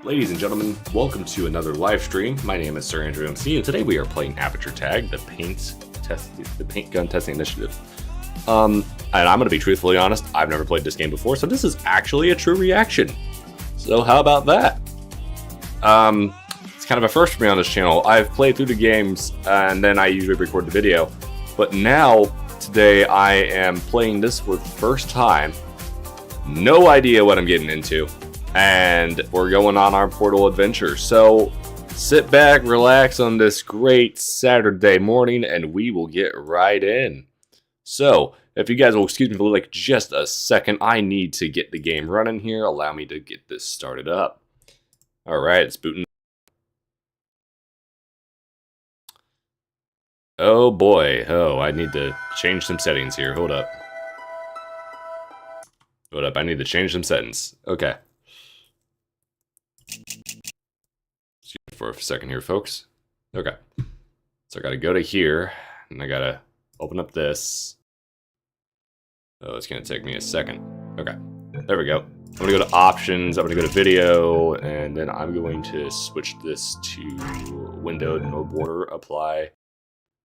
Ladies and gentlemen, welcome to another live stream. My name is Sir Andrew MC, and today we are playing Aperture Tag, the paint gun testing initiative. And I'm going to be truthfully honest, I've never played this game before, so this is actually a true reaction. So how about that? It's kind of a first for me on this channel. I've played through the games, and then I usually record the video. But now, today, I am playing this for the first time. No idea what I'm getting into. And we're going on our Portal adventure. So sit back, relax on this great Saturday morning, and we will get right in. So if you guys will excuse me for like just a second, I need to get the game running here. Allow me to get this started up. All right, it's booting. Oh boy. Oh, I need to change some settings here. Hold up. Hold up. I need to change some settings. Okay. Excuse me for a second here, folks. Okay. So I gotta go to here, and I gotta open up this. Oh, it's gonna take me a second. Okay. There we go. I'm gonna go to options, I'm gonna go to video, and then I'm going to switch this to windowed, no border, apply.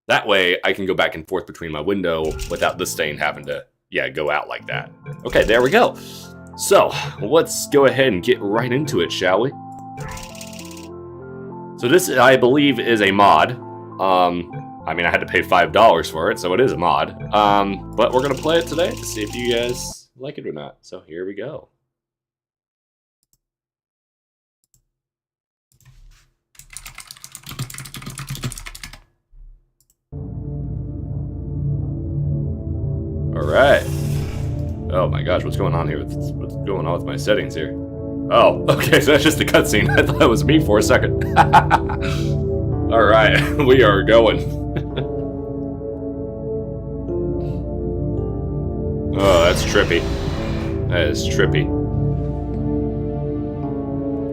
That way, I can go back and forth between my window without this thing having to, go out like that. Okay, there we go. So, let's go ahead and get right into it, shall we? So this, I believe, is a mod. I mean, I had to pay $5 for it, so it is a mod. But we're gonna play it today to see if you guys like it or not. So here we go. All right. Oh my gosh, what's going on here? What's going on with my settings here? Oh, okay, so that's just a cutscene. I thought it was me for a second. All right, we are going. Oh, that's trippy. That is trippy.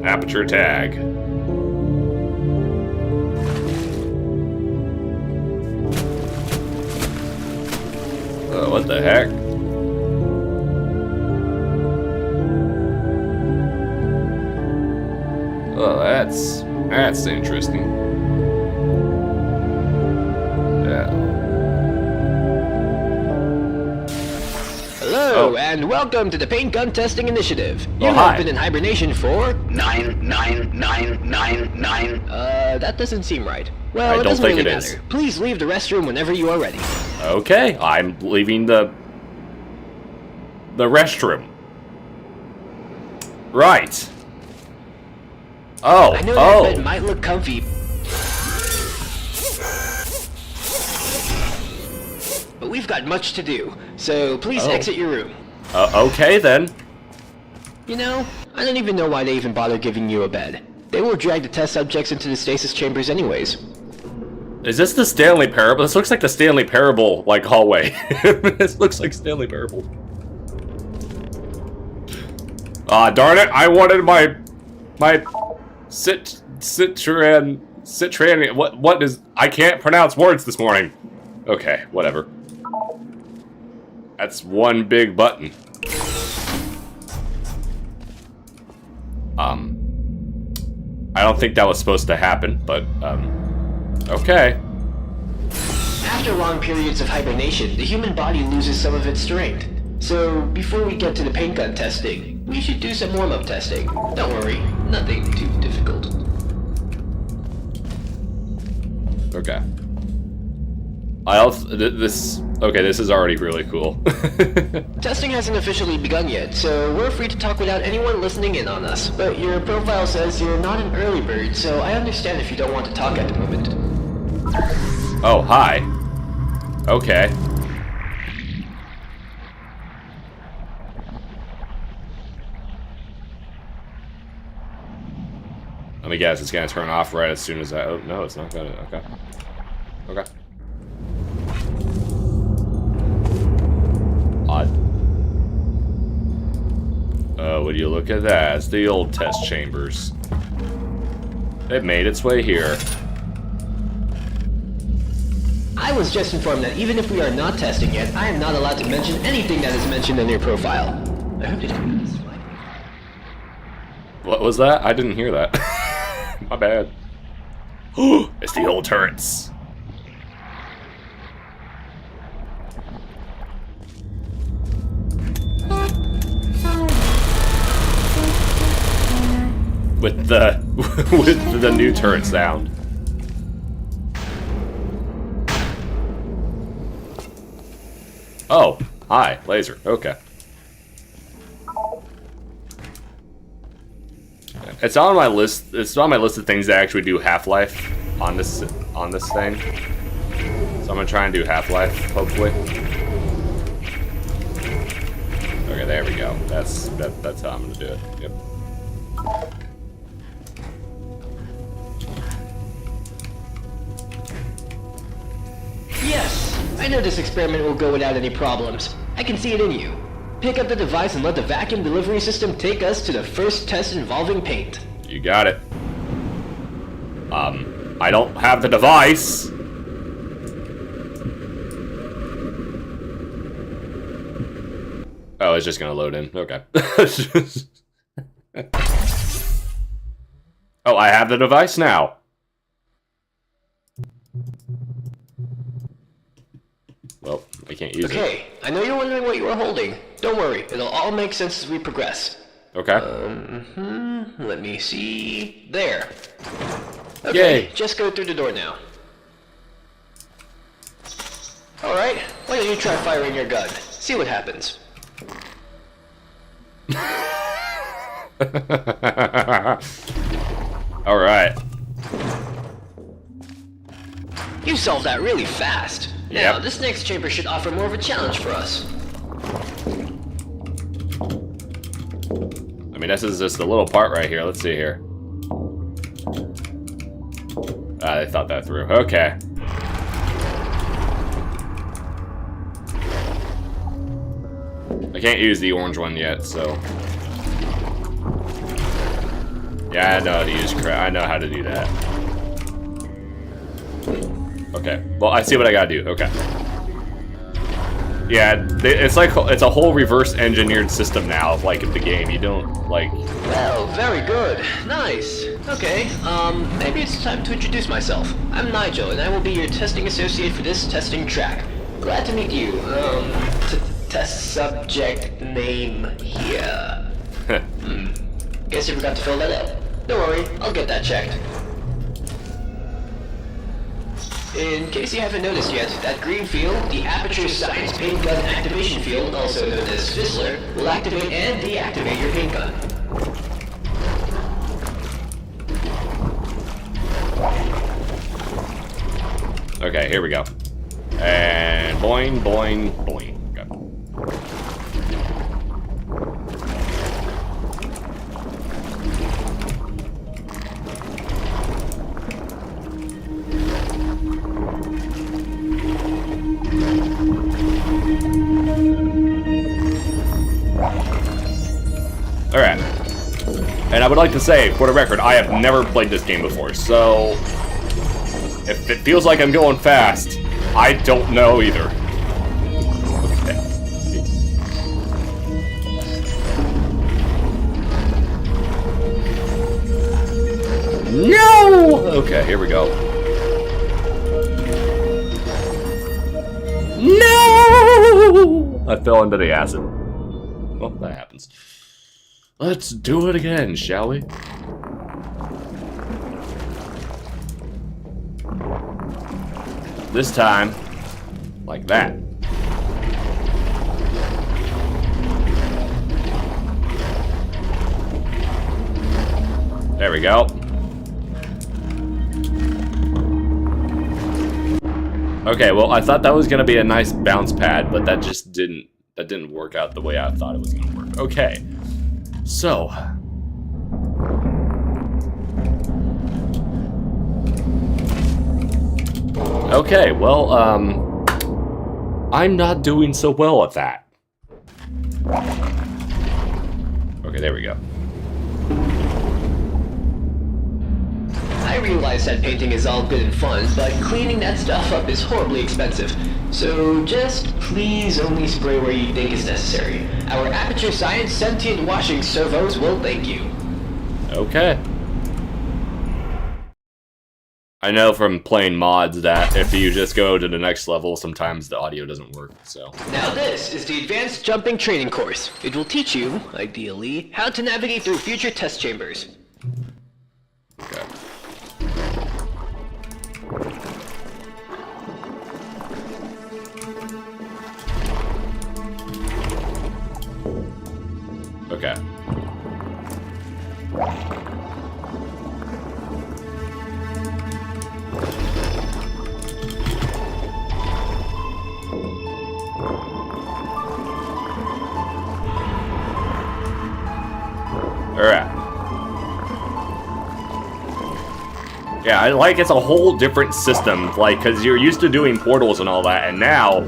Aperture Tag. Oh, what the heck? Oh, that's interesting. Yeah. Hello, and welcome to the Paint Gun Testing Initiative. You have been in hibernation for 99999. That doesn't seem right. Well, it doesn't really matter. Please leave the restroom whenever you are ready. Okay, I'm leaving the restroom. Right. Oh, I know that bed might look comfy, but we've got much to do, so please exit your room. Okay then. You know, I don't even know why they even bother giving you a bed. They will drag the test subjects into the stasis chambers anyways. Is this the Stanley Parable? This looks like the Stanley Parable, like, hallway. This looks like Stanley Parable. Ah, darn it, I wanted my Citran, what is, I can't pronounce words this morning. Okay, whatever. That's one big button. I don't think that was supposed to happen, but, okay. After long periods of hibernation, the human body loses some of its strength. So, before we get to the paint gun testing, we should do some warm-up testing. Don't worry, nothing too difficult. Okay. This is already really cool. Testing hasn't officially begun yet, so we're free to talk without anyone listening in on us. But your profile says you're not an early bird, so I understand if you don't want to talk at the moment. Oh, hi. Okay. Let me guess, it's gonna turn off right as soon as I... Oh, no, it's not gonna... Okay. Okay. Odd. Oh, would you look at that? It's the old test chambers. It made its way here. I was just informed that even if we are not testing yet, I am not allowed to mention anything that is mentioned in your profile. I hope you don't. What was that? I didn't hear that. My bad. It's the old turrets. With the with the new turret sound. Oh, hi, laser. Okay. It's on my list. It's on my list of things that actually do Half-Life on this thing. So I'm gonna try and do Half-Life, hopefully. Okay, there we go. That's how I'm gonna do it. Yep. Yes! I know this experiment will go without any problems. I can see it in you. Pick up the device and let the vacuum delivery system take us to the first test involving paint. You got it. I don't have the device. Oh, it's just gonna load in. Okay. Oh, I have the device now. Well, I can't use it. Okay, I know you're wondering what you are holding. Don't worry, it'll all make sense as we progress. Okay. Let me see. There. Okay, Yay. just go through the door now. Alright, why don't you try firing your gun? See what happens. Alright. You solved that really fast. Now, this next chamber should offer more of a challenge for us. I mean, this is just a little part right here. Let's see here. Ah, they thought that through. Okay. I can't use the orange one yet, so... Yeah, I know how to use I know how to do that. Okay. Well, I see what I gotta do. Okay. Yeah, it's like it's a whole reverse engineered system now. Like in the game, you don't like. Well, very good. Nice. Okay. Maybe it's time to introduce myself. I'm Nigel, and I will be your testing associate for this testing track. Glad to meet you. Test subject name here. Guess you forgot to fill that out. Don't worry, I'll get that checked. In case you haven't noticed yet, that green field, the Aperture Science Paint Gun Activation Field, also known as Fizzler, will activate and deactivate your paint gun. Okay, here we go. And boing, boing, boing. Alright. And I would like to say, for the record, I have never played this game before, so... if it feels like I'm going fast, I don't know either. Okay. No! Okay, here we go. No! I fell into the acid. Well, that happens. Let's do it again, shall we? This time, like that. There we go. Okay, well, I thought that was gonna be a nice bounce pad, but that just didn't work out the way I thought it was gonna work. Okay, so. Okay, well, I'm not doing so well at that. Okay, there we go. I realize that painting is all good and fun, but cleaning that stuff up is horribly expensive. So just please only spray where you think is necessary. Our Aperture Science sentient washing servos will thank you. Okay. I know from playing mods that if you just go to the next level, sometimes the audio doesn't work, so. Now this is the Advanced Jumping Training Course. It will teach you, ideally, how to navigate through future test chambers. Okay. Okay. Alright. Yeah, I like it's a whole different system, like, because you're used to doing portals and all that, and now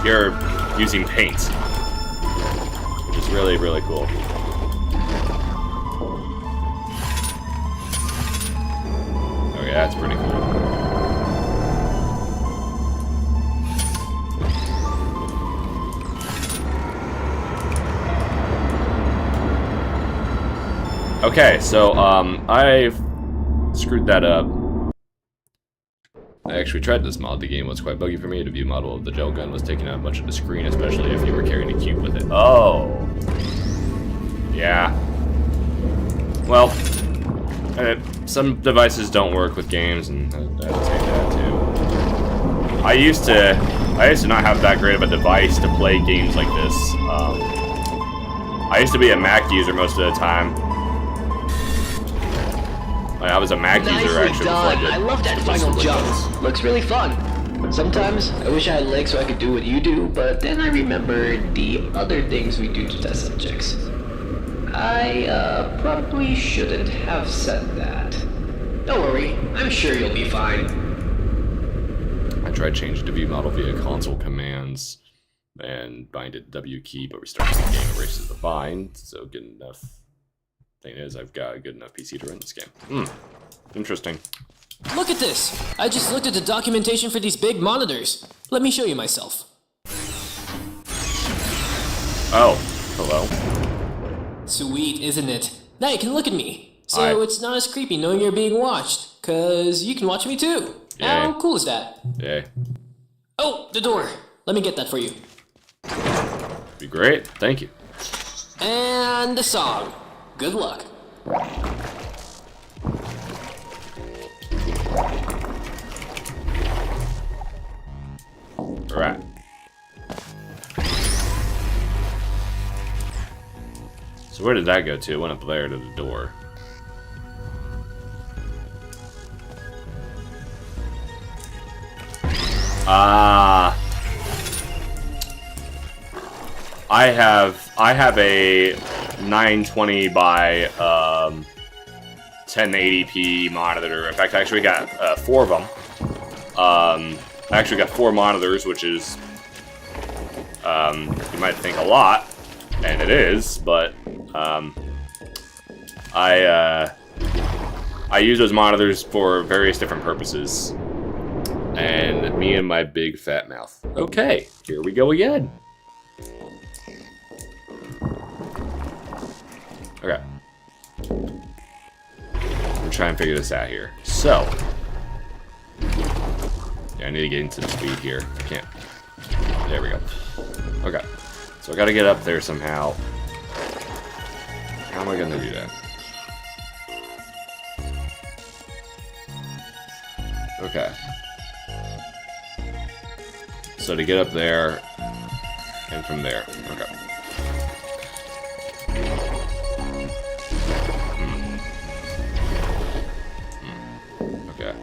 you're using paint. Which is really, really cool. Okay, that's pretty cool. Okay, so, I've screwed that up. I actually tried this mod. The game was quite buggy for me. The view model of the gel gun was taking out much of the screen, especially if you were carrying a cube with it. Oh! Yeah. Well, some devices don't work with games, and I'd take that too. I used to not have that great of a device to play games like this. I used to be a Mac user most of the time. I was a Mac user actually before I did. I love that final jump. Looks really fun. Sometimes I wish I had legs so I could do what you do, but then I remembered the other things we do to test subjects. I probably shouldn't have said that. Don't worry, I'm sure you'll be fine. I tried changing the view model via console commands and bind it W key, but restarting the game erases the bind, so good enough. Thing is, I've got a good enough PC to run this game. Interesting. Look at this! I just looked at the documentation for these big monitors. Let me show you myself. Oh, hello. Sweet, isn't it? Now you can look at me. So Hi. it's not as creepy knowing you're being watched, cause you can watch me too. Yay. How cool is that? Yay. Oh, the door. Let me get that for you. Be great. Thank you. And the song. Good luck. Alright. So where did that go to? It went up there to the door. I have a 920 by 1080p monitor. In fact, I actually got 4 of them. I actually got 4 monitors, which is you might think a lot, and it is, but I use those monitors for various different purposes. And me and my big fat mouth. Okay, here we go again. Okay. I'm trying to figure this out here. So. Yeah, I need to get into the speed here. I can't. There we go. Okay. So I gotta get up there somehow. How am I gonna do that? Okay. So to get up there, and from there. Okay. Okay.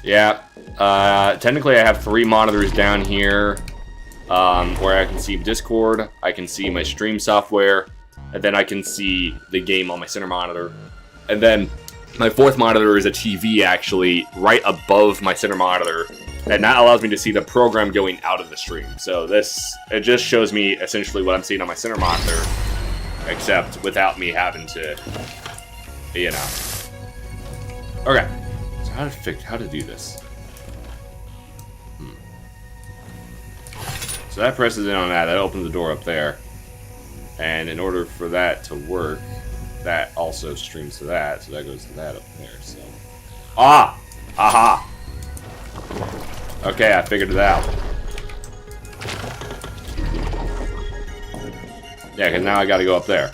Yeah. Technically I have 3 monitors down here, where I can see Discord, I can see my stream software, and then I can see the game on my center monitor. And then my 4th monitor is a TV actually right above my center monitor, and that allows me to see the program going out of the stream. So it just shows me essentially what I'm seeing on my center monitor, except without me having to, you know. Okay, so how to do this? So that presses in on that opens the door up there. And in order for that to work, that also streams to that, so that goes to that up there, so... Ah! Aha! Okay, I figured it out. Yeah, because now I gotta go up there.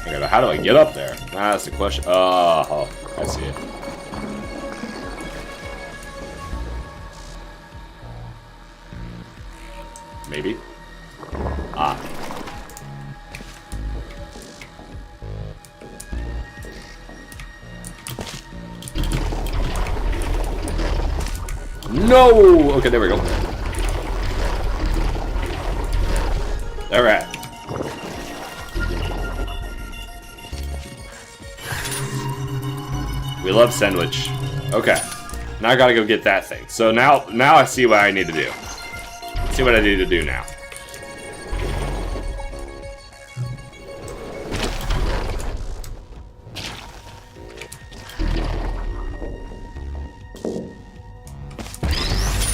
Okay, how do I get up there? That's the question. Oh, I see it. Maybe? Ah. No! Okay, there we go. Alright. We love sandwich. Okay. Now I gotta go get that thing. So now I see what I need to do. See what I need to do now.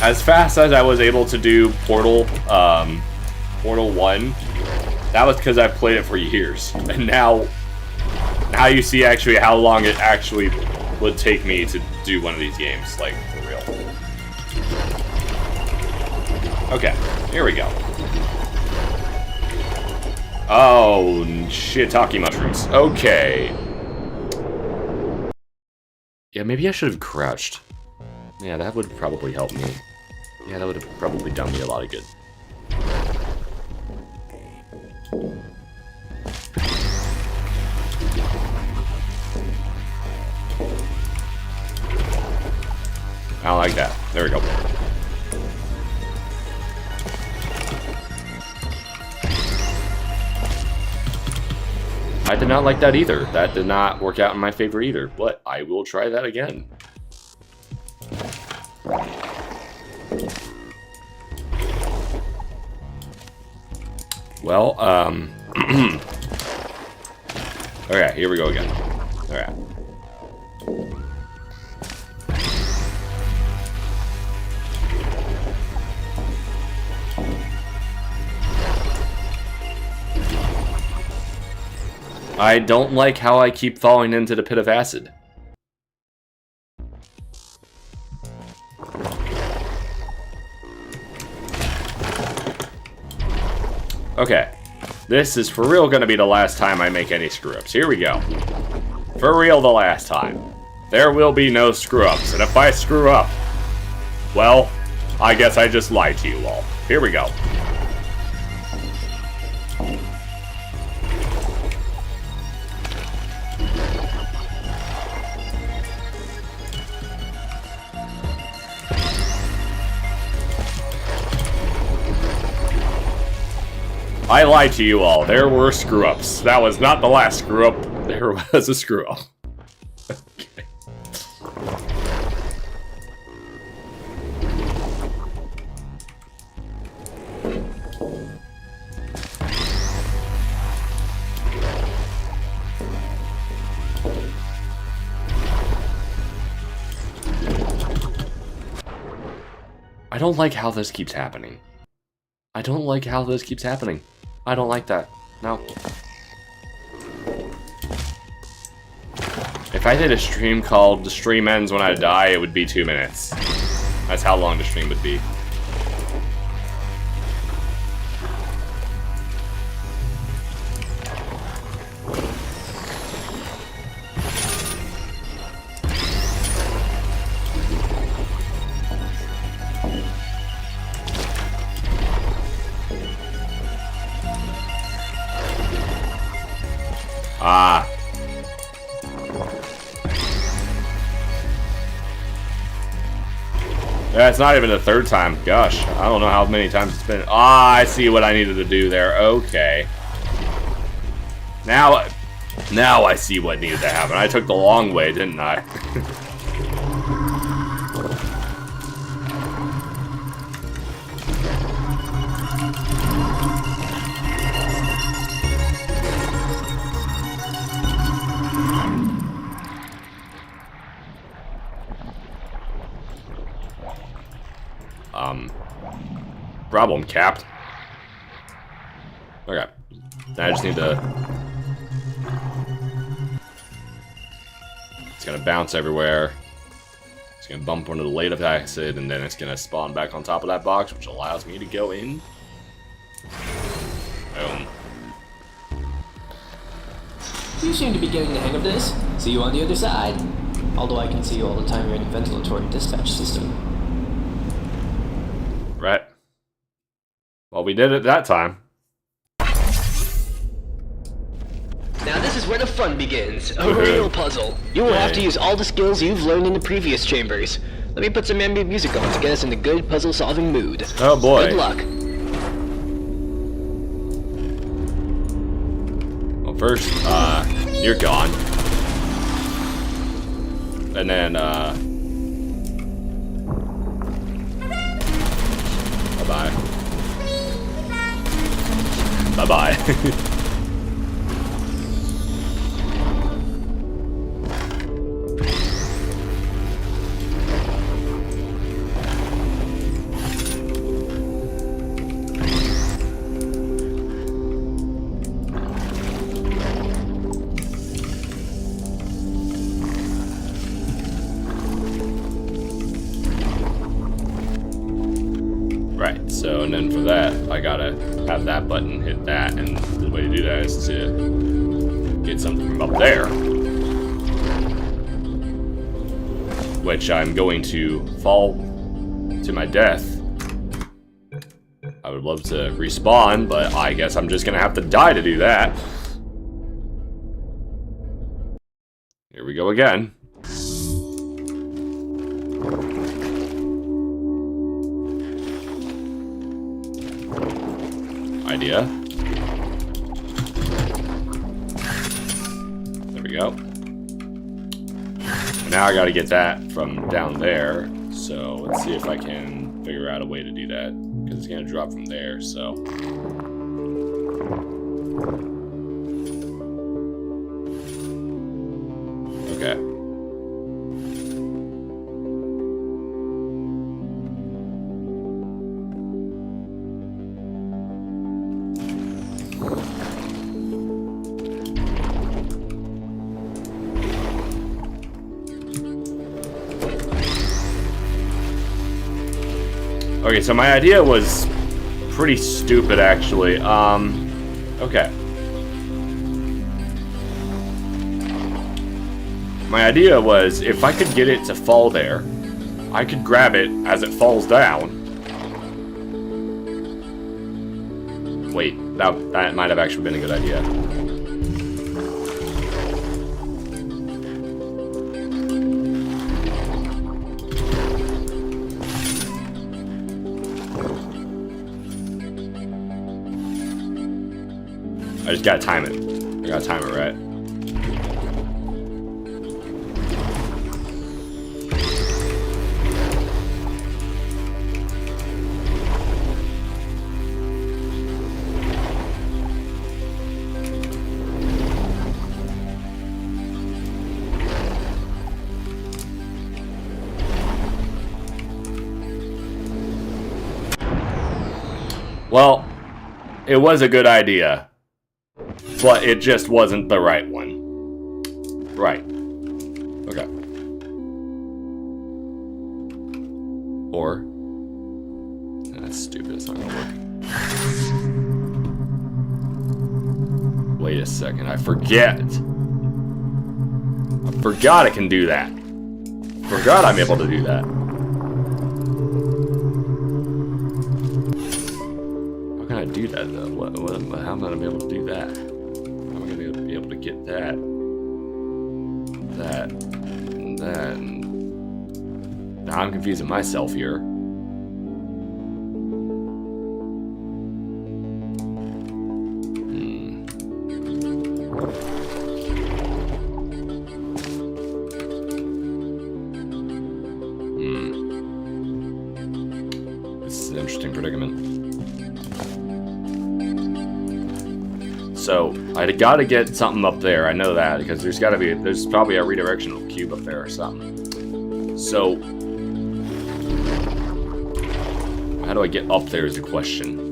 As fast as I was able to do Portal 1, that was because I've played it for years. And now you see actually how long it actually would take me to do one of these games, like, for real. Okay, here we go. Oh, shiitake mushrooms. Okay. Yeah, maybe I should have crouched. Yeah, that would probably help me. Yeah, that would have probably done me a lot of good. I don't like that. There we go. I did not like that either. That did not work out in my favor either, but I will try that again. Well, okay, here we go again. Alright. I don't like how I keep falling into the pit of acid. Okay, this is for real gonna be the last time I make any screw-ups. Here we go. For real the last time. There will be no screw-ups, and if I screw up, well, I guess I just lied to you all. Here we go. I lied to you all. There were screw-ups. That was not the last screw-up. There was a screw-up. Okay. I don't like how this keeps happening. I don't like how this keeps happening. I don't like that. No. If I did a stream called The Stream Ends When I Die, it would be 2 minutes. That's how long the stream would be. Ah. Yeah, it's not even the third time. Gosh, I don't know how many times it's been. Ah, I see what I needed to do there. Okay. Now I see what needed to happen. I took the long way, didn't I? Problem capped. Okay. Then I just need to... It's gonna bounce everywhere. It's gonna bump into the late of acid, and then it's gonna spawn back on top of that box, which allows me to go in. Boom. You seem to be getting the hang of this. See you on the other side. Although I can see you all the time you're in the ventilatory dispatch system. Right. Well, we did it that time. Now this is where the fun begins. A real puzzle. You will have to use all the skills you've learned in the previous chambers. Let me put some ambient music on to get us in a good puzzle-solving mood. Oh boy. Good luck. Well, first, you're gone. And then, bye-bye. Bye-bye. Right, so, and then for that, I gotta have that button hit that, and the way to do that is to get something from up there. Which I'm going to fall to my death. I would love to respawn, but I guess I'm just gonna have to die to do that. Here we go again. Idea. There we go. Now I gotta get that from down there. So let's see if I can figure out a way to do that. Because it's gonna drop from there, so. Okay. Okay, so my idea was pretty stupid, actually. Okay. My idea was, if I could get it to fall there, I could grab it as it falls down. Wait, that might have actually been a good idea. I just gotta time it. I gotta time it right. Well, it was a good idea. But it just wasn't the right one. Right. Okay. Or... That's stupid, it's not gonna work. Wait a second, I forget. I forgot I can do that. Forgot I'm able to do that. How can I do that though? How am I gonna be able to do that? How am I gonna be able to get that? That. And that. And... Now I'm confusing myself here. This is an interesting predicament. So, I gotta get something up there, I know that, because there's probably a redirectional cube up there or something. So, How do I get up there is the question.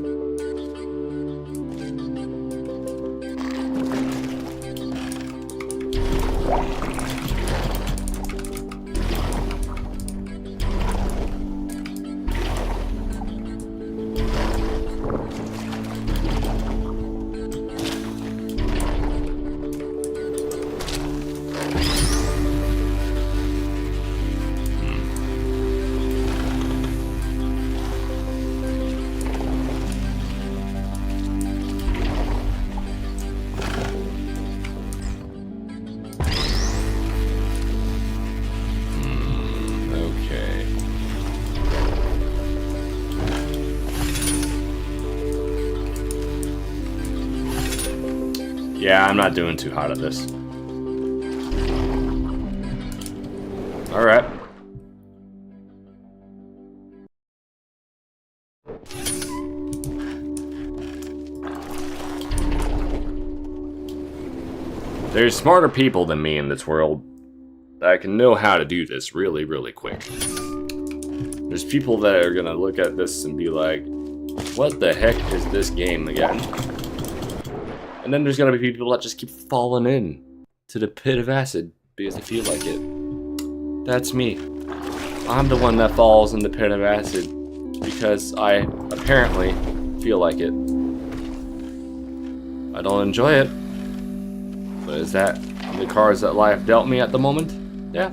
Yeah, I'm not doing too hot at this. Alright. There's smarter people than me in this world that can know how to do this really, really quick. There's people that are gonna look at this and be like, what the heck is this game again? And then there's gonna be people that just keep falling in to the pit of acid because they feel like it. That's me. I'm the one that falls in the pit of acid because I apparently feel like it. I don't enjoy it. But is that the cards that life dealt me at the moment? Yeah.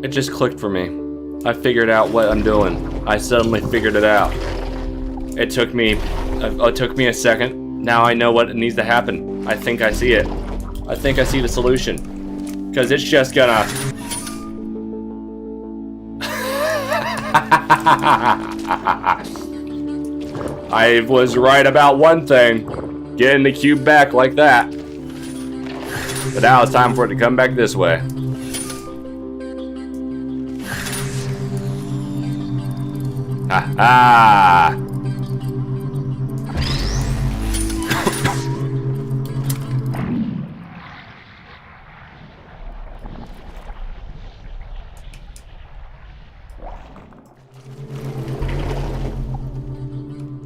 It just clicked for me. I figured out what I'm doing. I suddenly figured it out. It took me a second. Now I know what needs to happen. I think I see it. I think I see the solution. Because it's just gonna... I was right about one thing. Getting the cube back like that. But now it's time for it to come back this way. Ha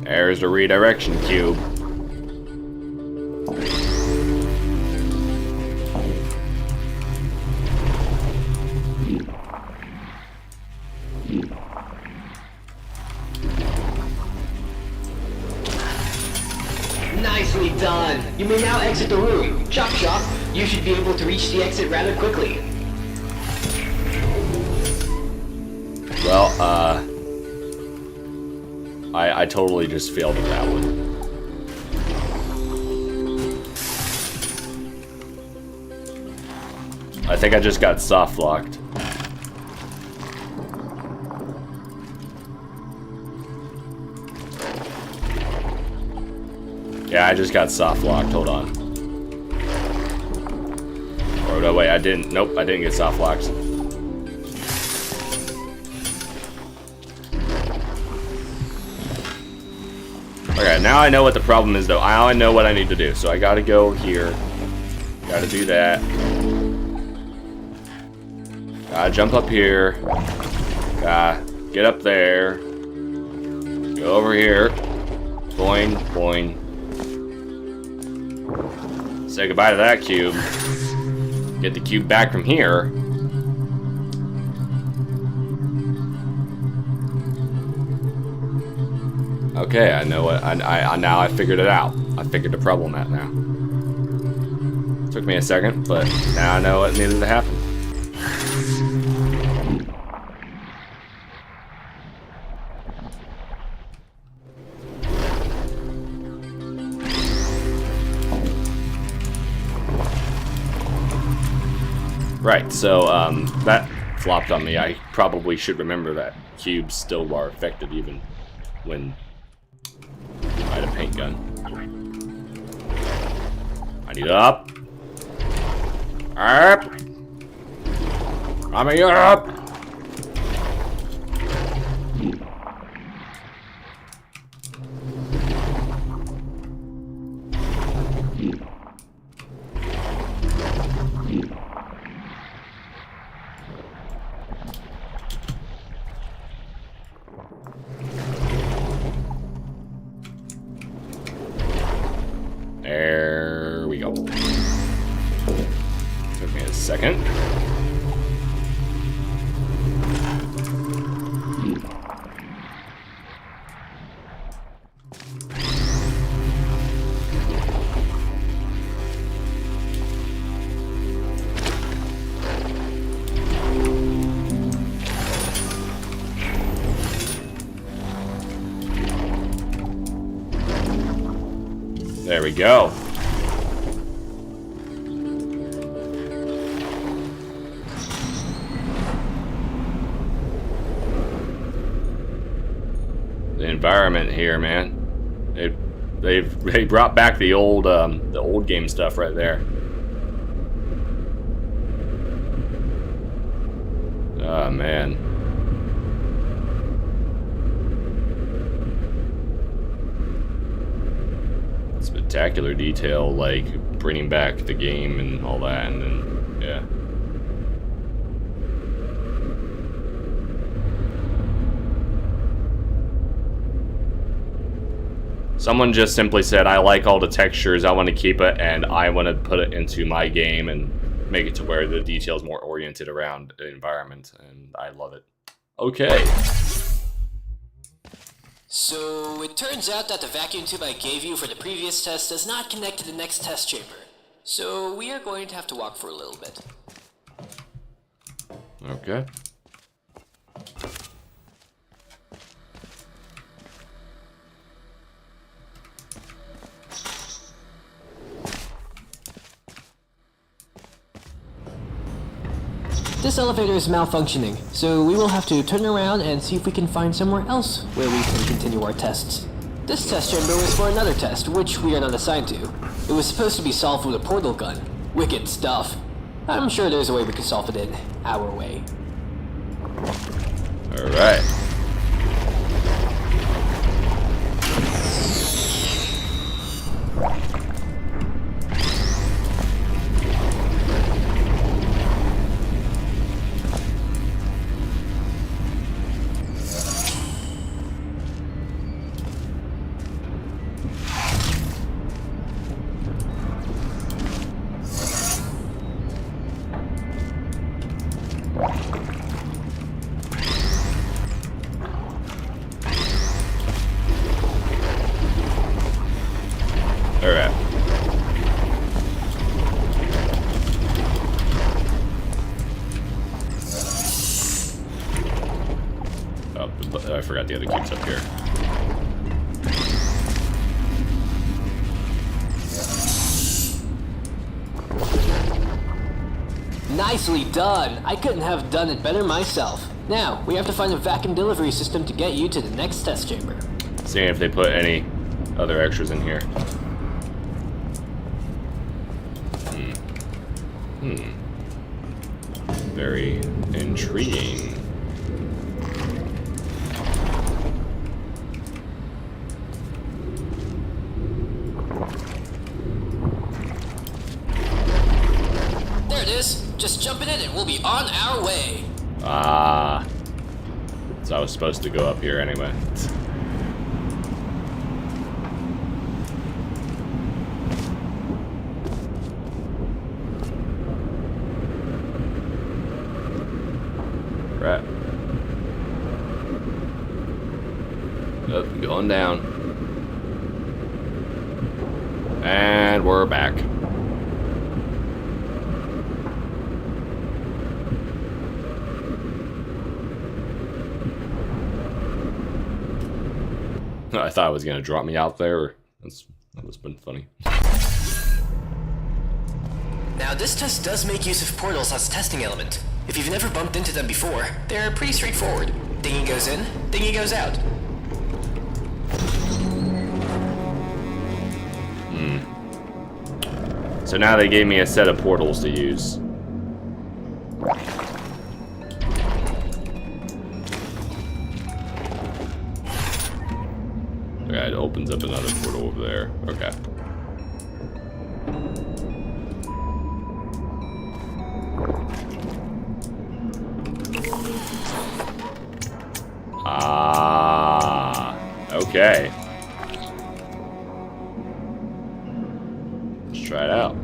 There's the redirection cube. Nicely done. You may now exit the room. Chop chop. You should be able to reach the exit rather quickly. Well, I totally just failed at that one. I think I just got soft locked. Yeah, I just got soft locked. Hold on. Or no, wait, I didn't. Nope, I didn't get soft locked. Okay, now I know what the problem is, though. I know what I need to do. So I gotta go here. Gotta do that. Gotta jump up here. Gotta get up there. Go over here. Boing, boing. Say goodbye to that cube. Get the cube back from here. Okay, I know what. Now I figured it out. I figured the problem out now. Took me a second, but now I know what needed to happen. Right, so that flopped on me. I probably should remember that cubes still are affected even when I had a paint gun. I need up. Up. I'm up. we go. Took me a second. There we go. The environment here, man. They brought back the old game stuff right there. Oh man. Spectacular detail, like bringing back the game and all that, and then yeah. Someone just simply said, I like all the textures, I want to keep it, and I want to put it into my game and make it to where the detail's more oriented around the environment, and I love it. Okay. So, it turns out that the vacuum tube I gave you for the previous test does not connect to the next test chamber. So, we are going to have to walk for a little bit. Okay. This elevator is malfunctioning, so we will have to turn around and see if we can find somewhere else where we can continue our tests. This test chamber was for another test, which we are not assigned to. It was supposed to be solved with a portal gun. Wicked stuff. I'm sure there's a way we could solve it in our way. Alright. Alright. Oh, I forgot the other cubes up here. Nicely done! I couldn't have done it better myself. Now, we have to find a vacuum delivery system to get you to the next test chamber. Seeing if they put any other extras in here. Very intriguing. There it is! Just jump in it and we'll be on our way! Ah. So I was supposed to go up here anyway. Right. Oh, going down. And we're back. I thought it was gonna drop me out there. That was been funny. Now, this test does make use of portals as a testing element. If you've never bumped into them before, they're pretty straightforward. Thingy goes in, thingy goes out. So now they gave me a set of portals to use. Okay, it opens up another portal over there. Okay. Ah, okay. Let's try it out.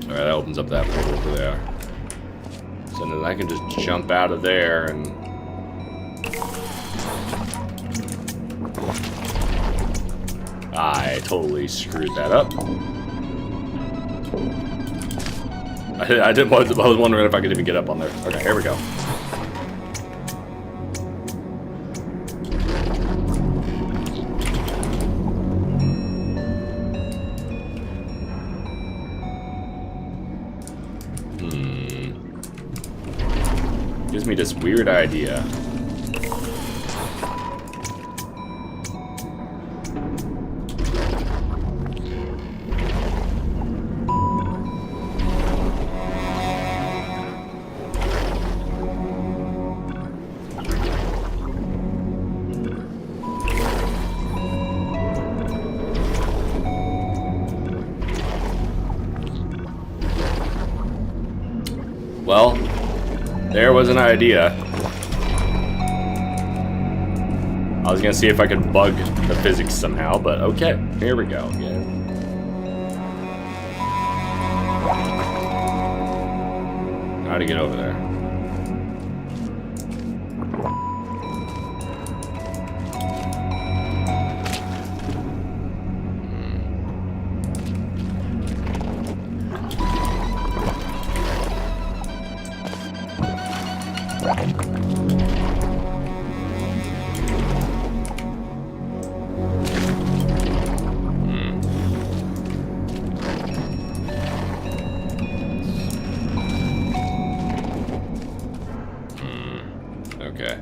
Alright, that opens up that portal over there. So then I can just jump out of there and... I totally screwed that up. I was wondering if I could even get up on there. Okay, here we go. Gives me this weird idea. Well, there was an idea. I was gonna see if I could bug the physics somehow, but okay, here we go. Yeah. How to get over there? Okay.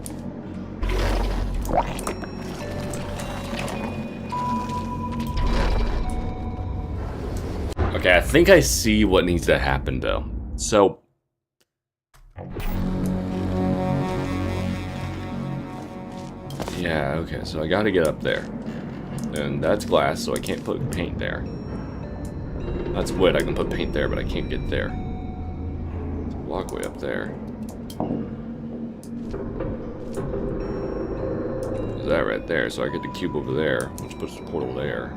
Okay, I think I see what needs to happen though. So yeah, okay, so I gotta get up there. And that's glass, so I can't put paint there. That's wood, I can put paint there, but I can't get there. Walkway up there. That right there, so I get the cube over there, which puts the portal there.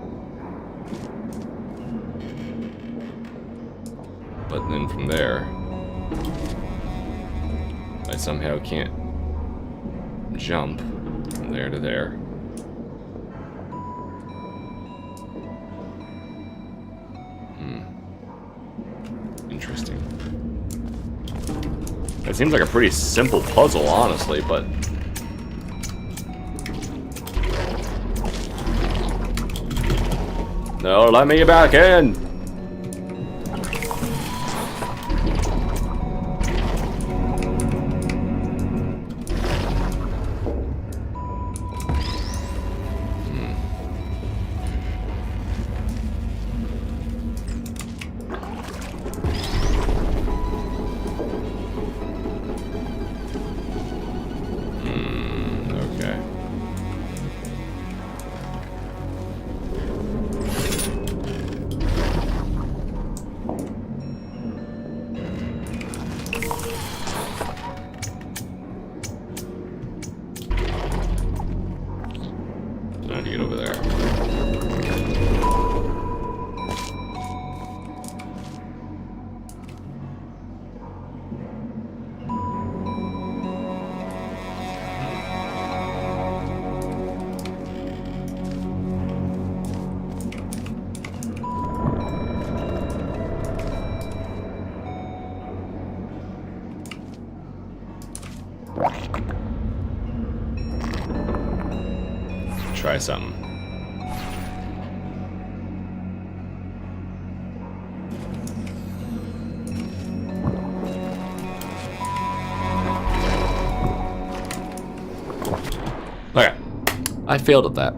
But then from there, I somehow can't jump from there to there. Interesting. It seems like a pretty simple puzzle, honestly, but... No, let me back in! Okay. I need to get over there. Try something. Okay. I failed at that.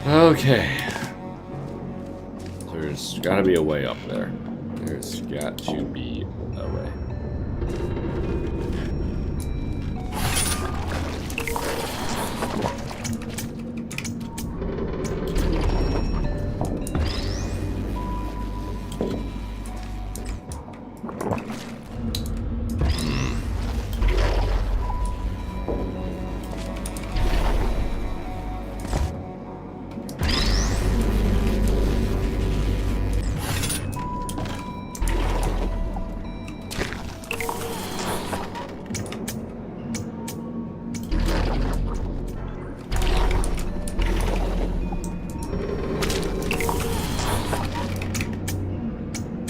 Okay. There's gotta be a way up there. There's got to be a way.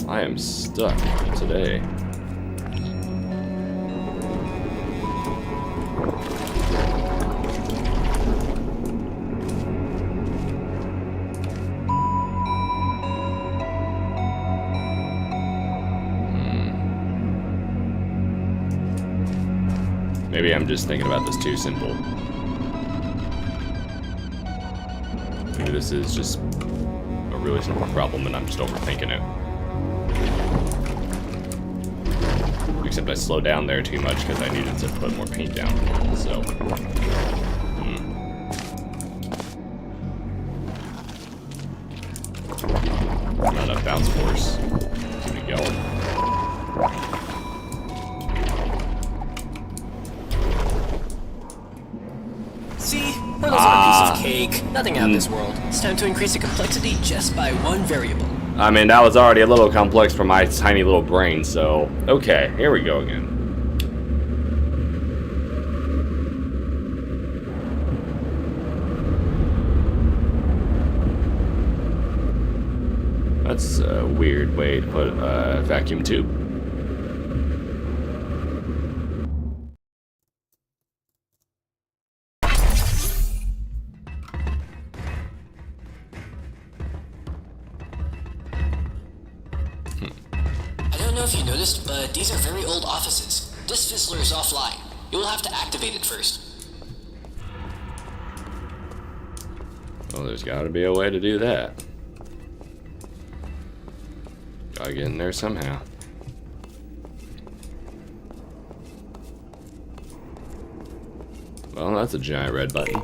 I am stuck today. Maybe I'm just thinking about this too simple. Maybe this is just a really simple problem and I'm just overthinking it. Except I slowed down there too much because I needed to put more paint down. So, not enough bounce force. Keep it going. See? Hurdles are a piece of cake. Nothing out of this world. It's time to increase the complexity just by one variable. I mean, that was already a little complex for my tiny little brain, so... Okay, here we go again. That's a weird way to put a vacuum tube. I don't know if you noticed, but these are very old offices. This fizzler is offline. You will have to activate it first. Well, there's gotta be a way to do that. Gotta get in there somehow. Well, that's a giant red button.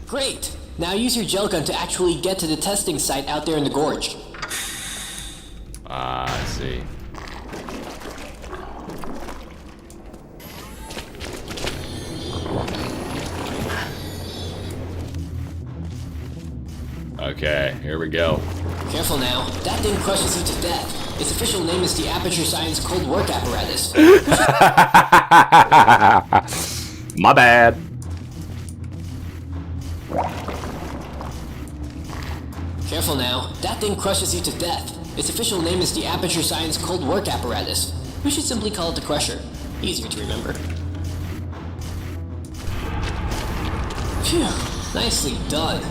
Great! Now use your gel gun to actually get to the testing site out there in the gorge. Ah, I see. Okay, here we go. Careful now. That thing crushes you to death. Its official name is the Aperture Science Cold Work Apparatus. My bad. Careful now. That thing crushes you to death. Its official name is the Aperture Science Cold Work Apparatus. We should simply call it the Crusher. Easier to remember. Phew. Nicely done.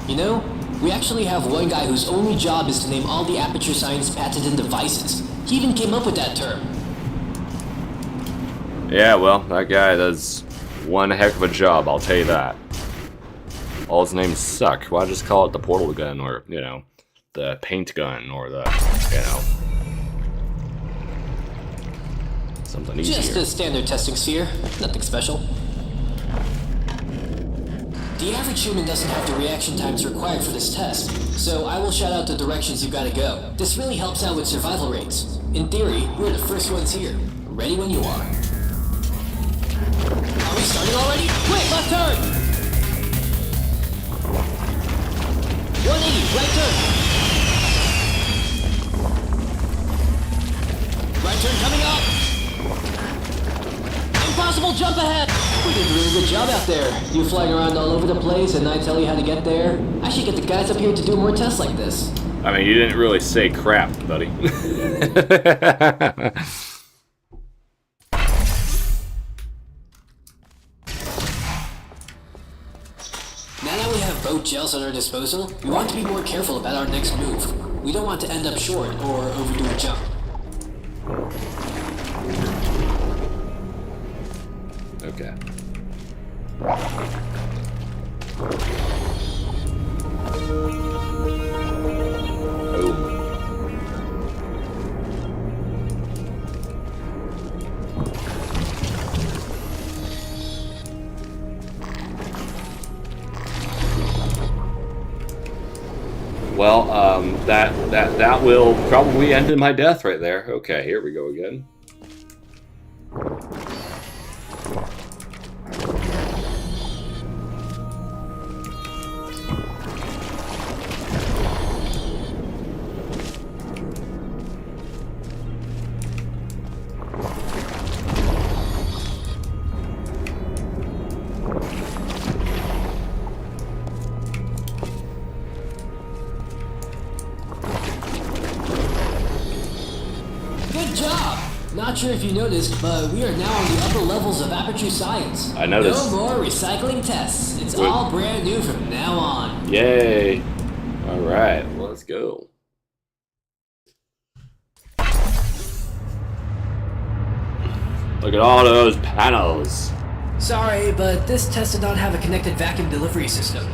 You know, we actually have one guy whose only job is to name all the Aperture Science patented devices. He even came up with that term. Yeah, well, that guy does one heck of a job, I'll tell you that. All his names suck. Why just call it the portal gun or, you know, the paint gun or the, you know, something easier. Just a standard testing sphere. Nothing special. The average human doesn't have the reaction times required for this test, so I will shout out the directions you've got to go. This really helps out with survival rates. In theory, we're the first ones here. Ready when you are. Are we starting already? Quick, left turn! 180, right turn! Right turn coming up! Impossible jump ahead! We did a really good job out there. You flying around all over the place and I tell you how to get there. I should get the guys up here to do more tests like this. I mean, you didn't really say crap, buddy. Now that we have enough boat gels at our disposal, we want to be more careful about our next move. We don't want to end up short or overdo a jump. Okay. Oh. Well, that will probably end in my death right there. Okay, here we go again. Not sure if you noticed, but we are now on the upper levels of Aperture Science. I noticed. No more recycling tests. It's all brand new from now on. Yay. Alright, well, let's go. Look at all those panels. Sorry, but this test did not have a connected vacuum delivery system.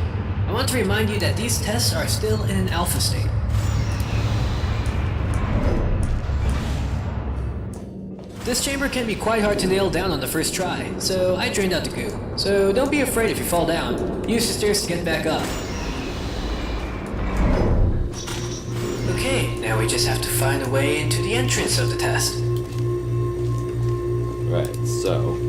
I want to remind you that these tests are still in an alpha state. This chamber can be quite hard to nail down on the first try, so I drained out the goo. So don't be afraid if you fall down. Use the stairs to get back up. Okay, now we just have to find a way into the entrance of the test. Right, so...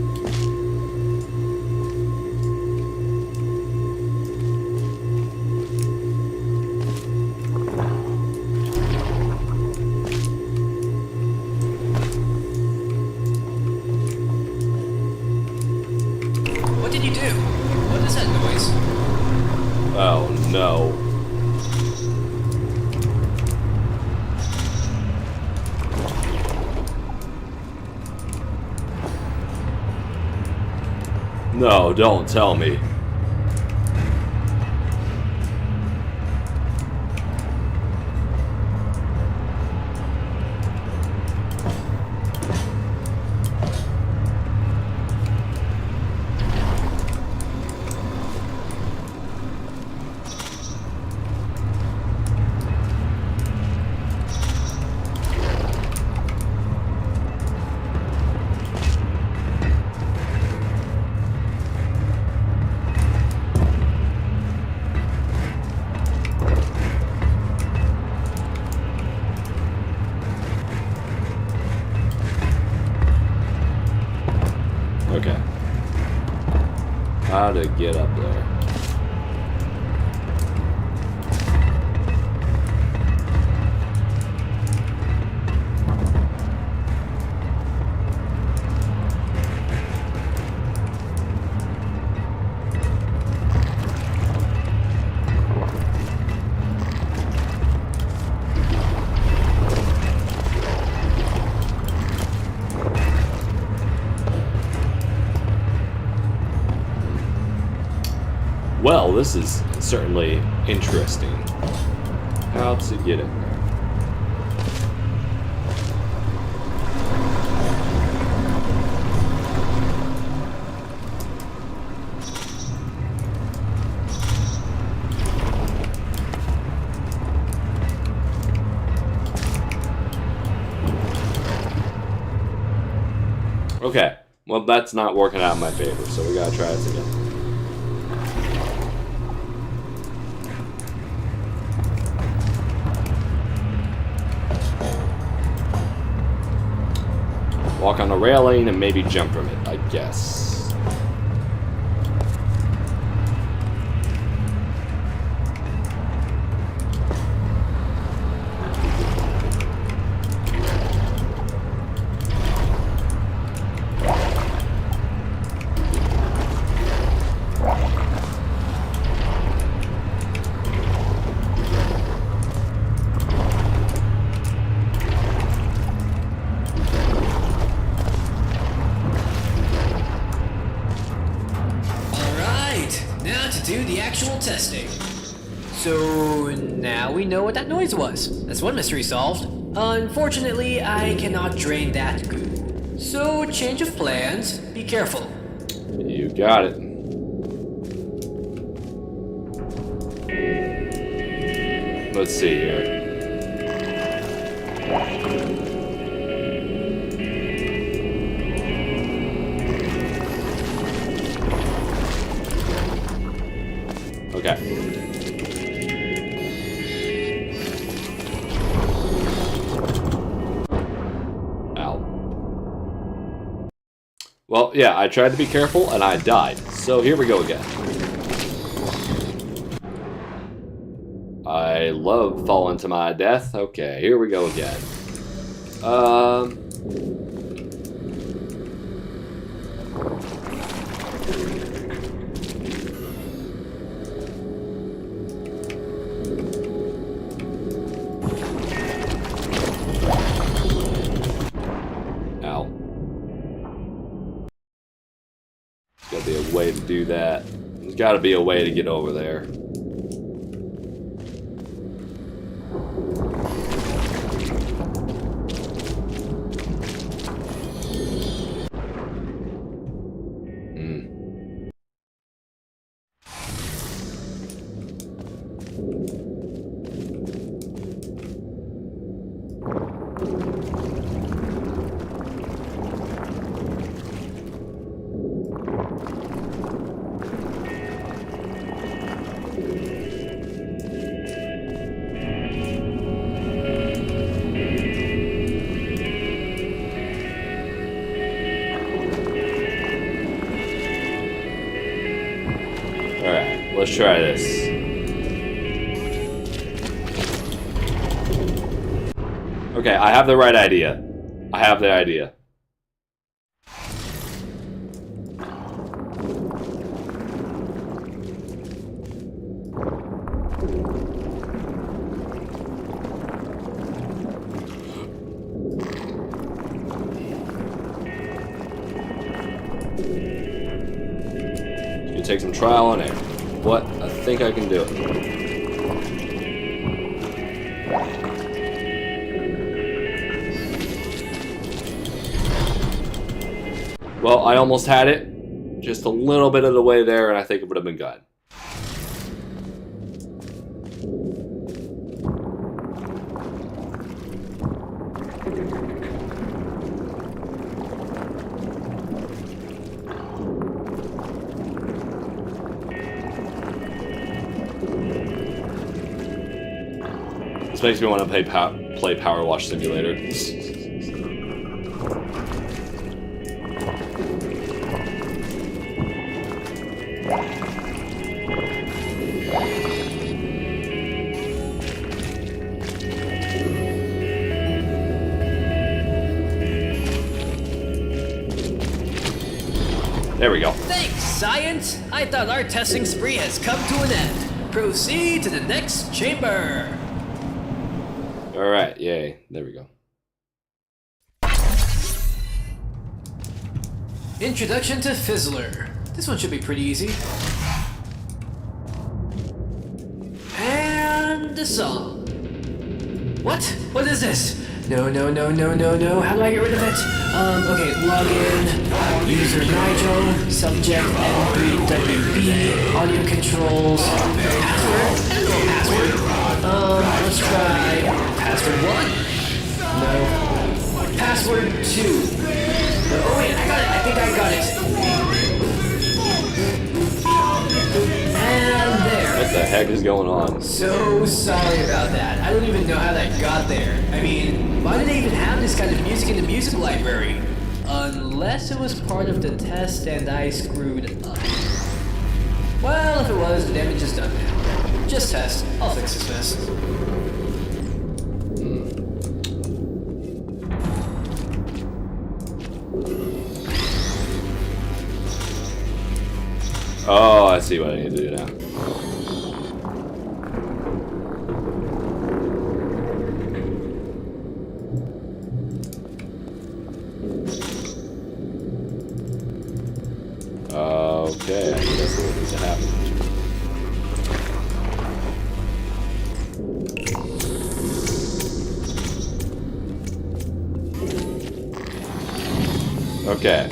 What did you do? What is that noise? Oh, no. No, don't tell me. Okay. How to get up there? Well, this is certainly interesting. How to get in there? Okay, well that's not working out in my favor, so we gotta try this again. Walk on the railing and maybe jump from it, I guess. Now to do the actual testing. So now we know what that noise was. That's one mystery solved. Unfortunately, I cannot drain that goo. So change of plans. Be careful. You got it. Let's see here. Okay. Ow. Well, yeah, I tried to be careful and I died. So here we go again. I love falling to my death. Okay, here we go again. Ow. There's gotta be a way to do that. There's gotta be a way to get over there. Alright, let's try this. Okay, I have the right idea. I have the idea. Take some trial and error. What? I think I can do it. Well, I almost had it. Just a little bit of the way there, and I think it would have been good. This makes me want to play Power Wash Simulator. There we go. Thanks, science! I thought our testing spree has come to an end. Proceed to the next chamber. Alright, yay. There we go. Introduction to Fizzler. This one should be pretty easy. And the song. What? What is this? No, no, no, no, no, no. How do I get rid of it? Okay, login, user Nigel, subject NBWB, audio controls, password. Hello, password. Let's try password 1. No. Password 2. No, oh wait, I got it. I think I got it. And there. What the heck is going on? So sorry about that. I don't even know how that got there. I mean, why do they even have this kind of music in the music library? Unless it was part of the test and I screwed up. Well, if it was, the damage is done now. Just test. I'll fix this mess. Oh, I see what I need to do now. Okay, I need basically what needs to happen. Okay.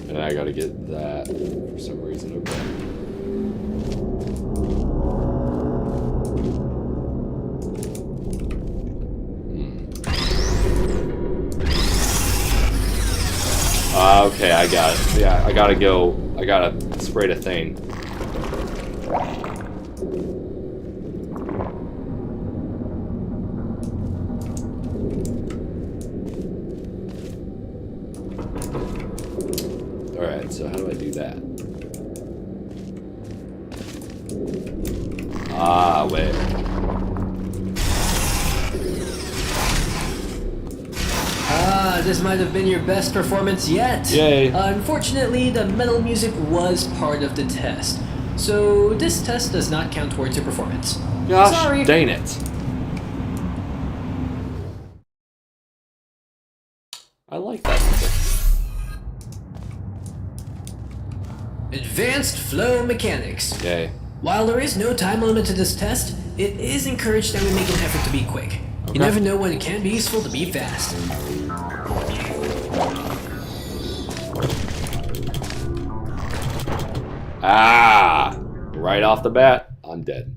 And I gotta get that for some reason. Okay. Okay, I got it. Yeah, I gotta go. I gotta spray the thing. Alright, so how do I do that? Ah, wait. This might have been your best performance yet. Yay. Unfortunately, the metal music was part of the test, so this test does not count towards your performance. Gosh, Sorry. dang it. I like that music. Advanced flow mechanics. Yay. While there is no time limit to this test, it is encouraged that we make an effort to be quick. Okay. You never know when it can be useful to be fast. Ah! Right off the bat, I'm dead.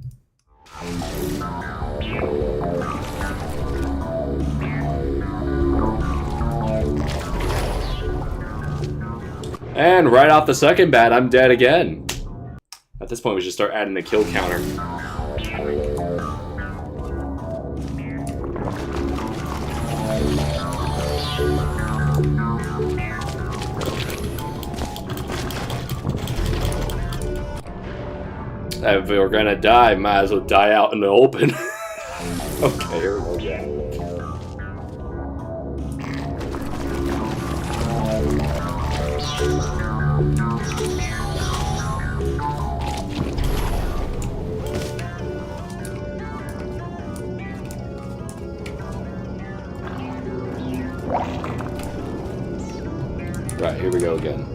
And right off the second bat, I'm dead again. At this point, we should start adding the kill counter. If we're gonna die, might as well die out in the open. Okay, here we go again. Right, here we go again.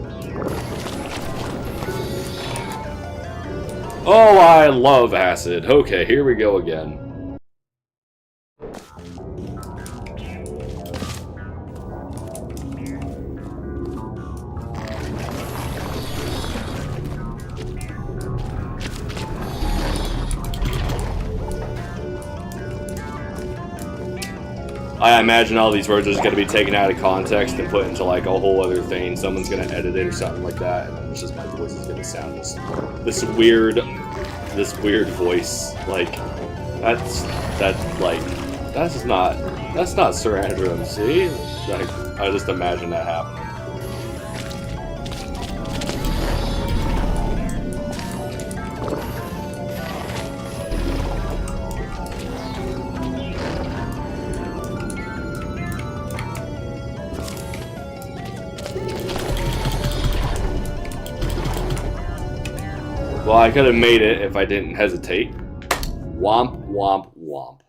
Oh, I love acid. Okay, here we go again. I imagine all these words are just going to be taken out of context and put into like a whole other thing. Someone's going to edit it or something like that, and then it's just my voice is going to sound this weird voice. Like that's not Sir Andrew MC. Like I just imagine that happening. Well, I could have made it if I didn't hesitate. Womp, womp, womp.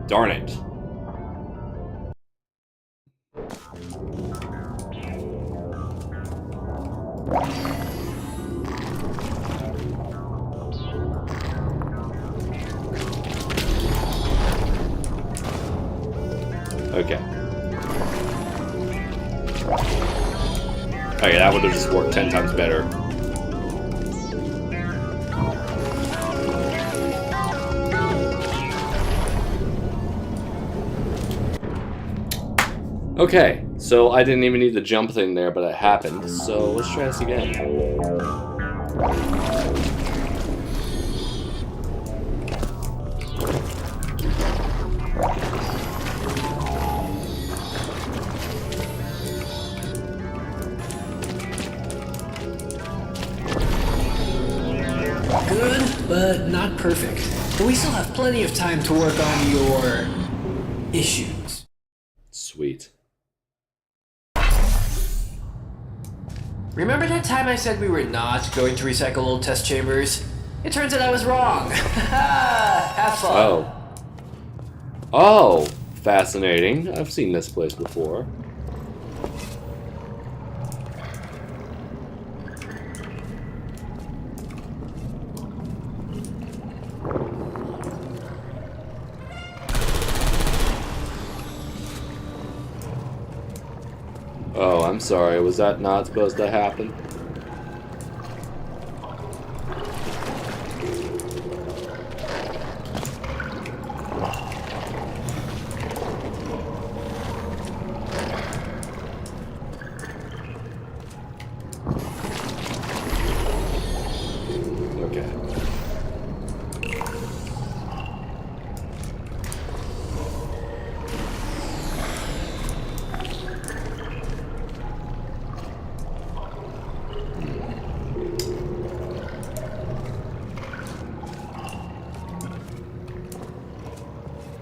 Darn it. Okay. Okay, that would have just worked 10 times better. Okay, So I didn't even need the jump thing there, but it happened. So let's try this again. Good, but not perfect. But we still have plenty of time to work on your issues. Sweet. Remember that time I said we were not going to recycle old test chambers? It turns out I was wrong. Have fun. Oh. Oh, fascinating. I've seen this place before. Oh, I'm sorry. Was that not supposed to happen? Okay.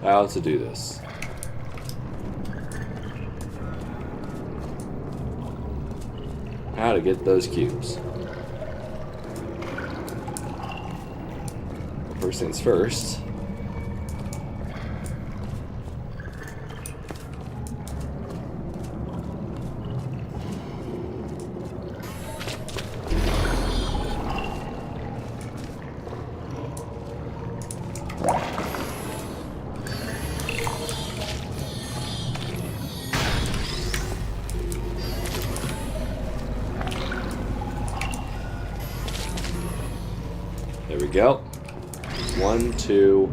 How to do this. How to get those cubes. First things first. There we go. 1, 2.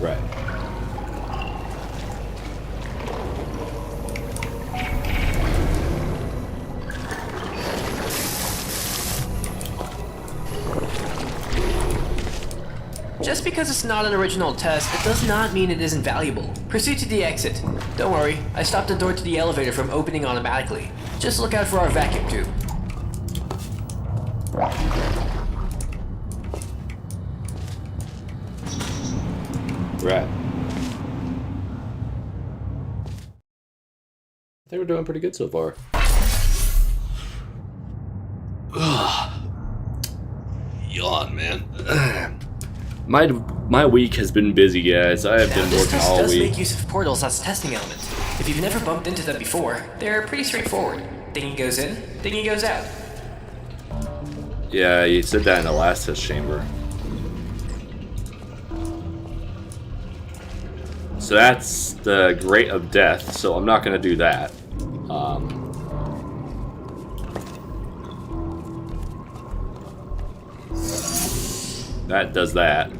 Right. Just because it's not an original test, it does not mean it isn't valuable. Proceed to the exit. Don't worry, I stopped the door to the elevator from opening automatically. Just look out for our vacuum tube. Right. I think we're doing pretty good so far. Yawn, man. My week has been busy, guys. I have been This working test all does week. make use of portals as testing elements. If you've never bumped into them before, they're pretty straightforward. Thingy goes in, thingy goes out. Yeah, you said that in the last test chamber. So that's the Grate of Death, so I'm not going to do that. That does that.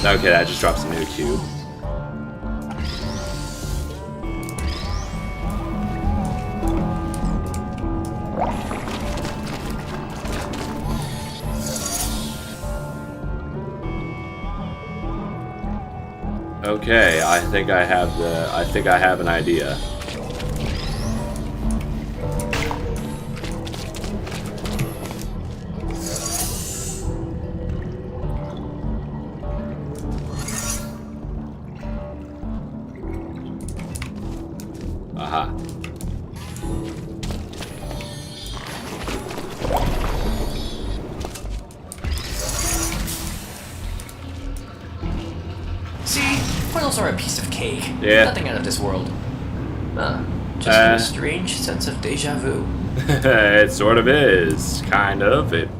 Okay, that just drops a new cube. Okay, I think I have an idea. Aha. See, portals are a piece of cake. Yeah. Nothing out of this world. Just a strange sense of deja vu. It sort of is, kind of. It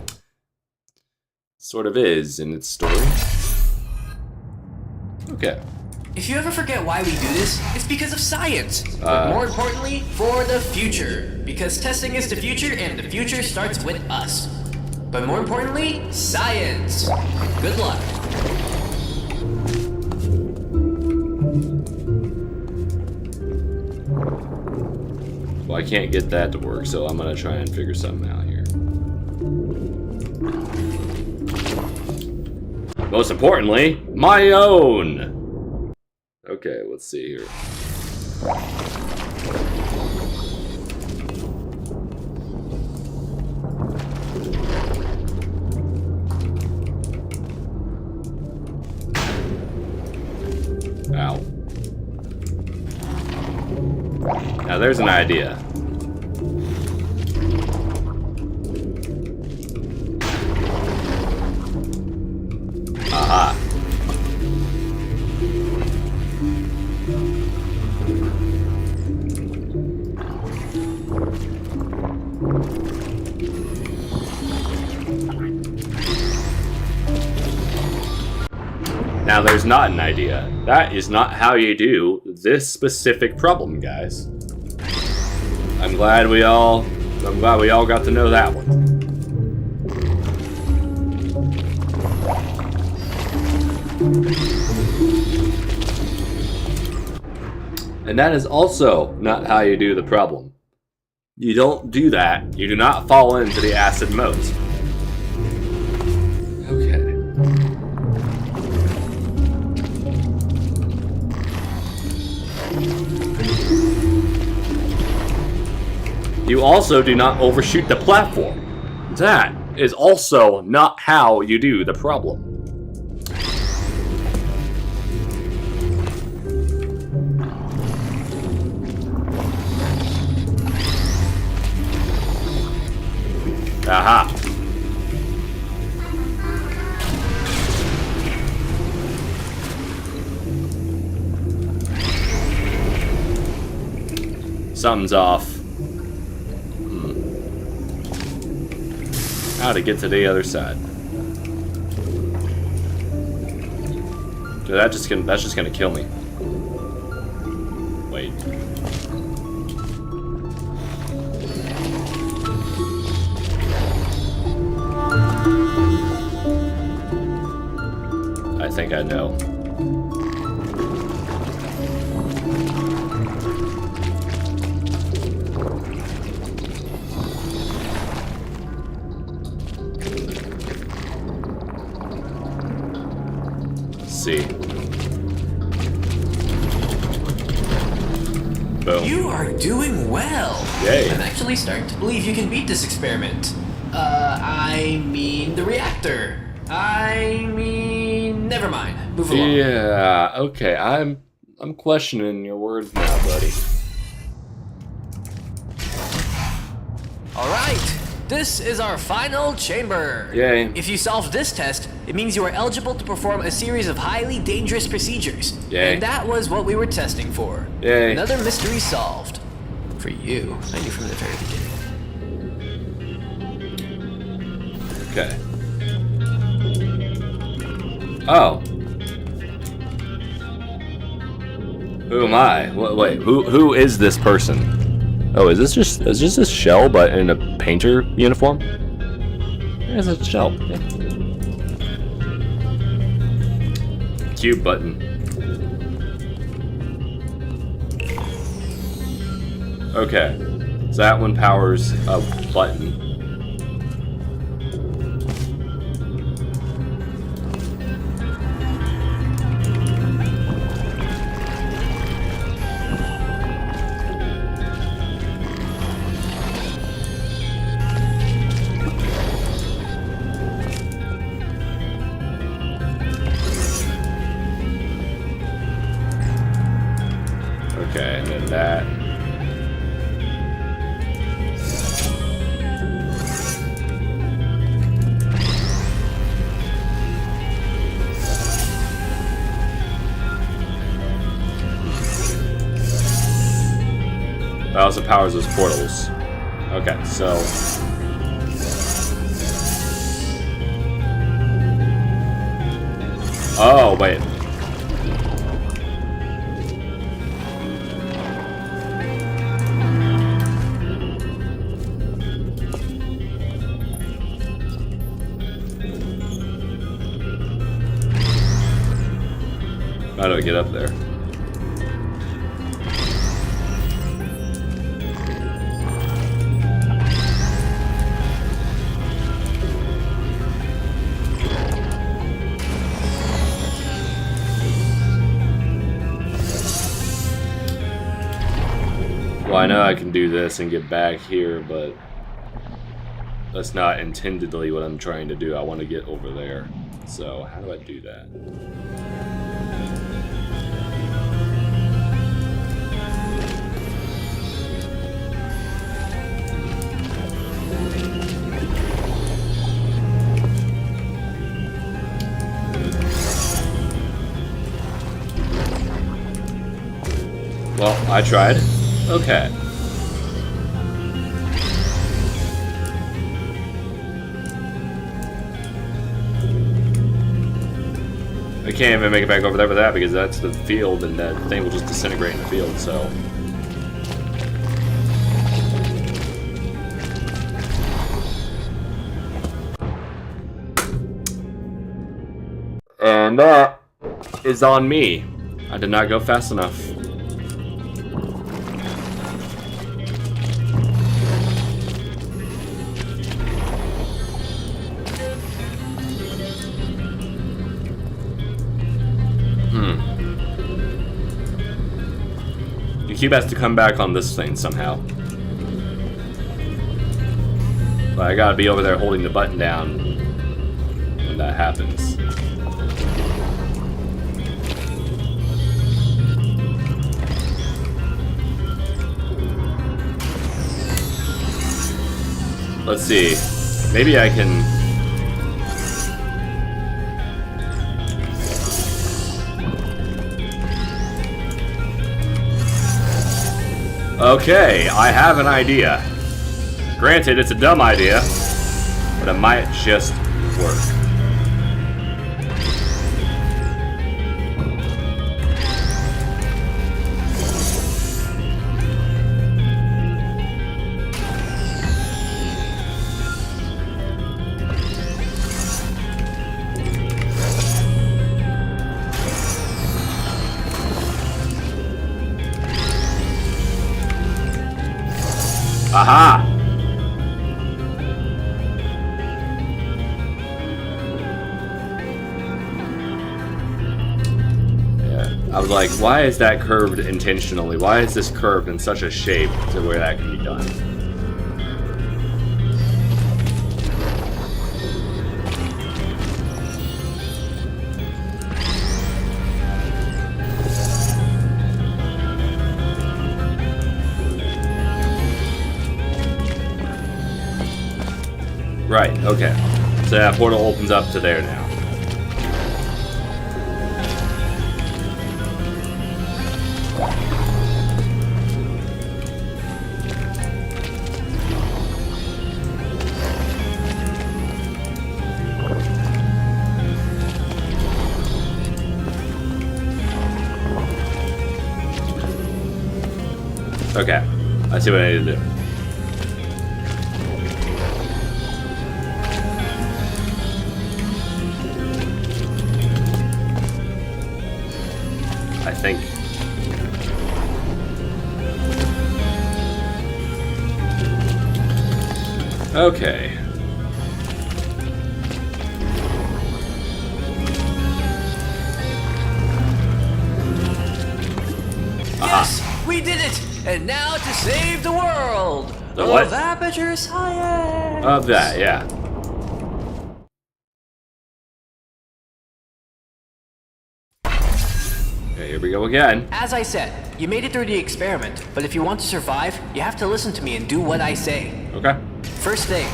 sort of is in its story. Okay. If you ever forget why we do this, it's because of science. But more importantly, for the future. Because testing is the future, and the future starts with us. But more importantly, science. Good luck. Well, I can't get that to work, so I'm gonna try and figure something out here. Most importantly, my own! Okay, let's see here. Ow. Now there's an idea. Aha. Now there's not an idea. That is not how you do this specific problem, guys. I'm glad we all got to know that one. And that is also not how you do the problem. You don't do that. You do not fall into the acid modes. Okay. You also do not overshoot the platform. That is also not how you do the problem. Aha. Something's off. How to get to the other side. Dude, that's just gonna kill me. Wait. I think I know. See. Boom. You are doing well. Yay. I'm actually starting to believe you can beat this experiment. I mean the reactor. Never mind. Move along. Yeah, okay. I'm questioning your words now, buddy. All right. This is our final chamber. Yay. If you solve this test, it means you are eligible to perform a series of highly dangerous procedures. Yay. And that was what we were testing for. Yay. Another mystery solved. For you. I knew from the very beginning. Okay. Oh. Who am I? Wait, who is this person? Oh, is this just a shell but in a painter uniform? It's a shell. Yeah. Cube button. Okay. So that one powers a button. Okay, and then that. also powers those portals. Okay, so... Oh, wait. How do I get up there? Well, I know I can do this and get back here, but that's not intendedly what I'm trying to do. I want to get over there. So, how do I do that? Well, I tried. Okay. I can't even make it back over there with that because that's the field and that thing will just disintegrate in the field, so. And that is on me. I did not go fast enough. The cube has to come back on this thing somehow. But I gotta be over there holding the button down when that happens. Let's see. Maybe I can... Okay, I have an idea. Granted, it's a dumb idea, but it might just work. Aha! Yeah, I was like, why is that curved intentionally? Why is this curved in such a shape to where that can be done? Right, okay. So that portal opens up to there now. Okay, I see what I need to do. I think. Okay. Yes, we did it! And now to save the world! The what? Of Aperture Science! Of that, yeah. Okay, here we go again. As I said, you made it through the experiment, but if you want to survive, you have to listen to me and do what I say. Okay. First thing,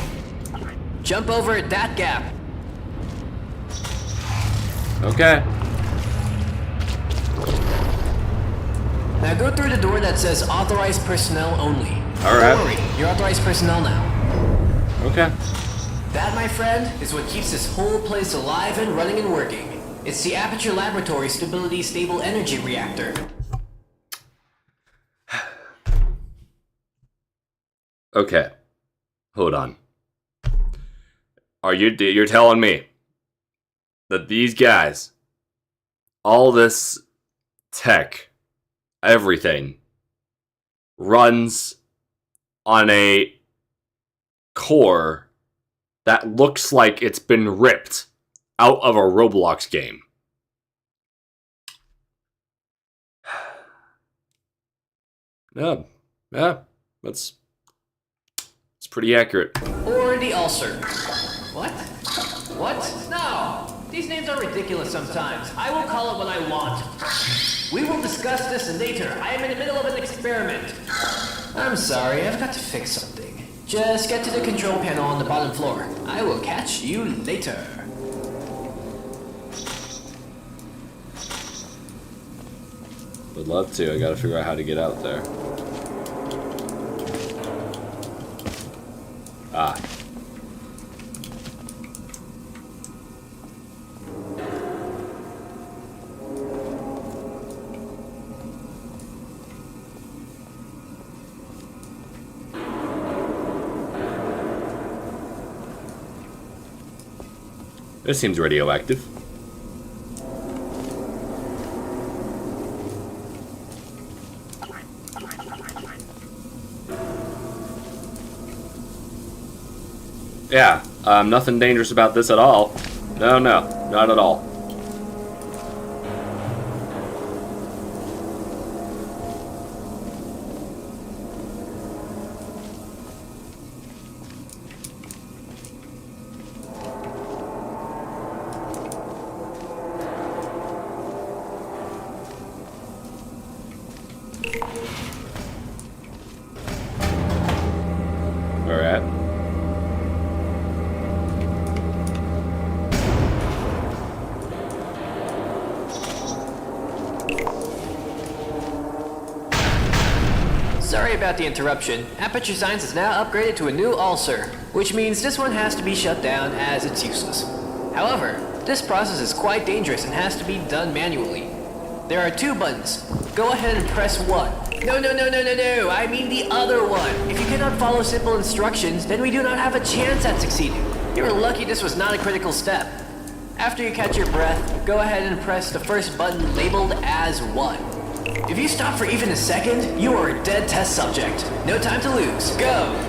jump over that gap. Okay. Now go through the door that says authorized personnel only. All right. Don't worry, you're authorized personnel now. Okay. That, my friend, is what keeps this whole place alive and running and working. It's the Aperture Laboratory Stability Stable Energy Reactor. Okay. Hold on. You're telling me that these guys, all this tech, everything, runs on a core that looks like it's been ripped out of a Roblox game? Yeah, it's pretty accurate. Or the ulcer. What? What? No! These names are ridiculous sometimes. I will call it what I want. We will discuss this later. I am in the middle of an experiment. I'm sorry, I've got to fix something. Just get to the control panel on the bottom floor. I will catch you later. Would love to. I gotta figure out how to get out there. Ah. This seems radioactive. Yeah, nothing dangerous about this at all. No, not at all. All right. Sorry about the interruption. Aperture Science is now upgraded to a new ulcer, which means this one has to be shut down as it's useless. However, this process is quite dangerous and has to be done manually. There are two buttons. Go ahead and press one. No, I mean the other one. If you cannot follow simple instructions, then we do not have a chance at succeeding. You're lucky this was not a critical step. After you catch your breath, go ahead and press the first button labeled as 1. If you stop for even a second, you are a dead test subject. No time to lose. Go!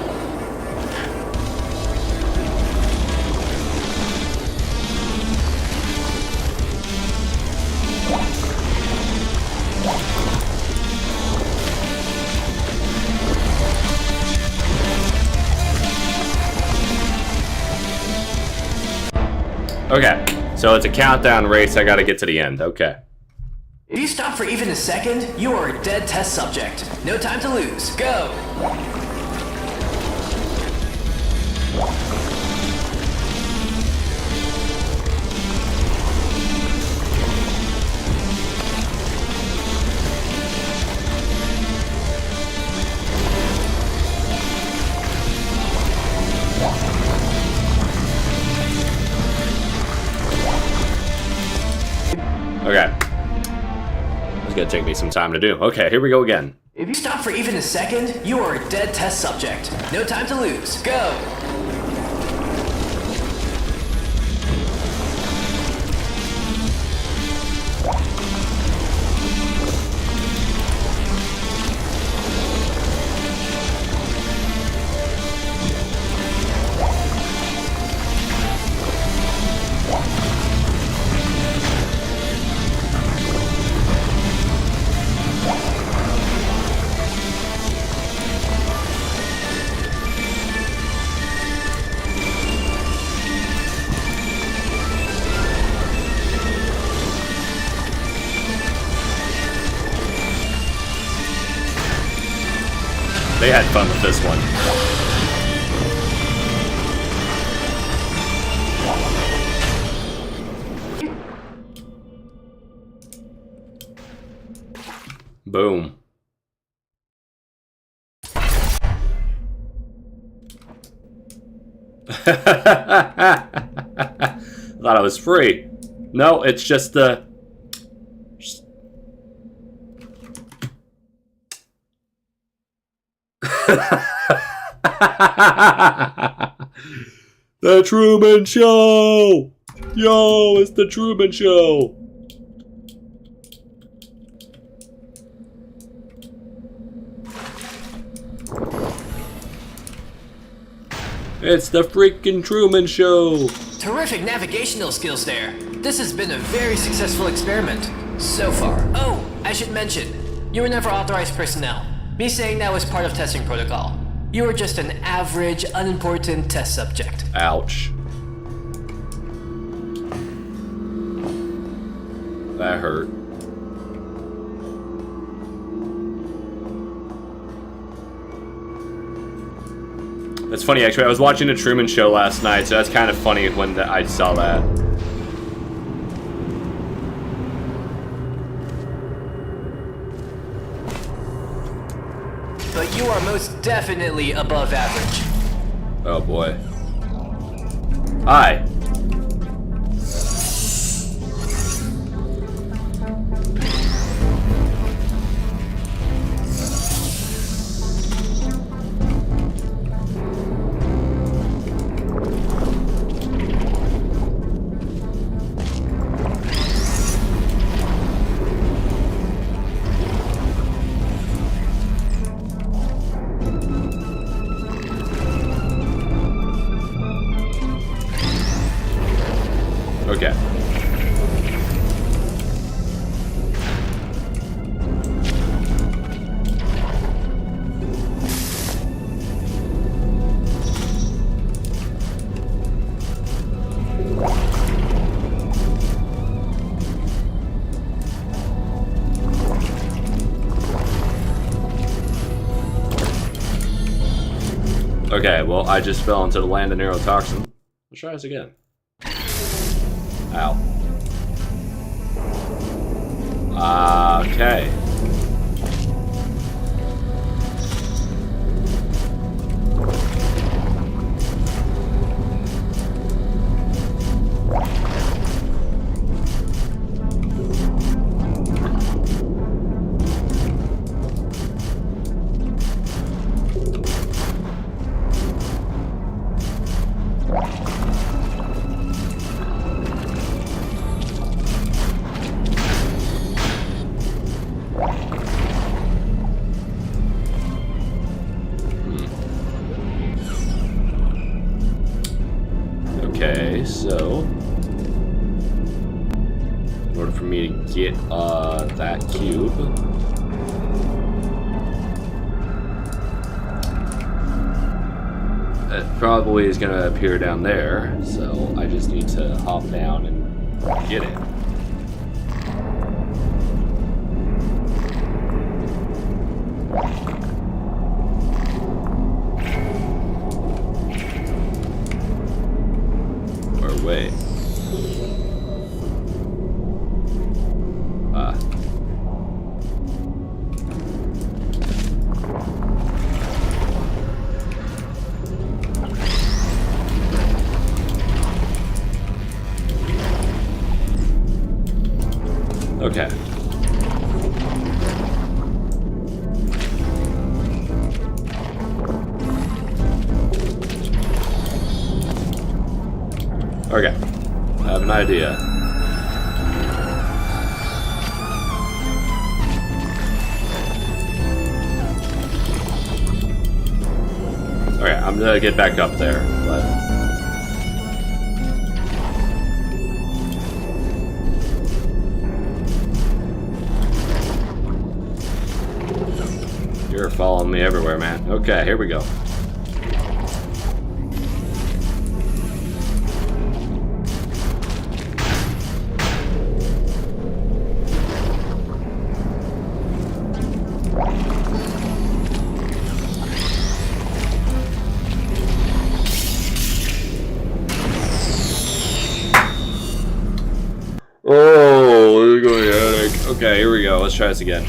Okay, so it's a countdown race. I gotta get to the end. Okay. If you stop for even a second, you are a dead test subject. No time to lose. Go! Okay. It's gonna take me some time to do. Okay, here we go again. If you stop for even a second, you are a dead test subject. No time to lose. Go! They had fun with this one. Boom. I thought it was free. No, it's just the... The Truman Show! Yo, it's the Truman Show! It's the freaking Truman Show! Terrific navigational skills there. This has been a very successful experiment so far. Oh, I should mention, you were never authorized personnel. Me saying that was part of testing protocol. You were just an average, unimportant test subject. Ouch. That hurt. That's funny, actually. I was watching the Truman Show last night, so that's kind of funny when I saw that. But you are most definitely above average. Oh boy. Hi. Okay. Okay, well, I just fell into the land of neurotoxin. Let's try this again. Ow. Okay. Okay, so in order for me to get that cube, it probably is going to appear down there, so I just need to hop down and get it. Wait. Okay. Okay, I have an idea. Okay, I'm gonna get back up there, but... You're following me everywhere, man. Okay, here we go. Oh, this is going to be a headache. Okay, here we go. Let's try this again.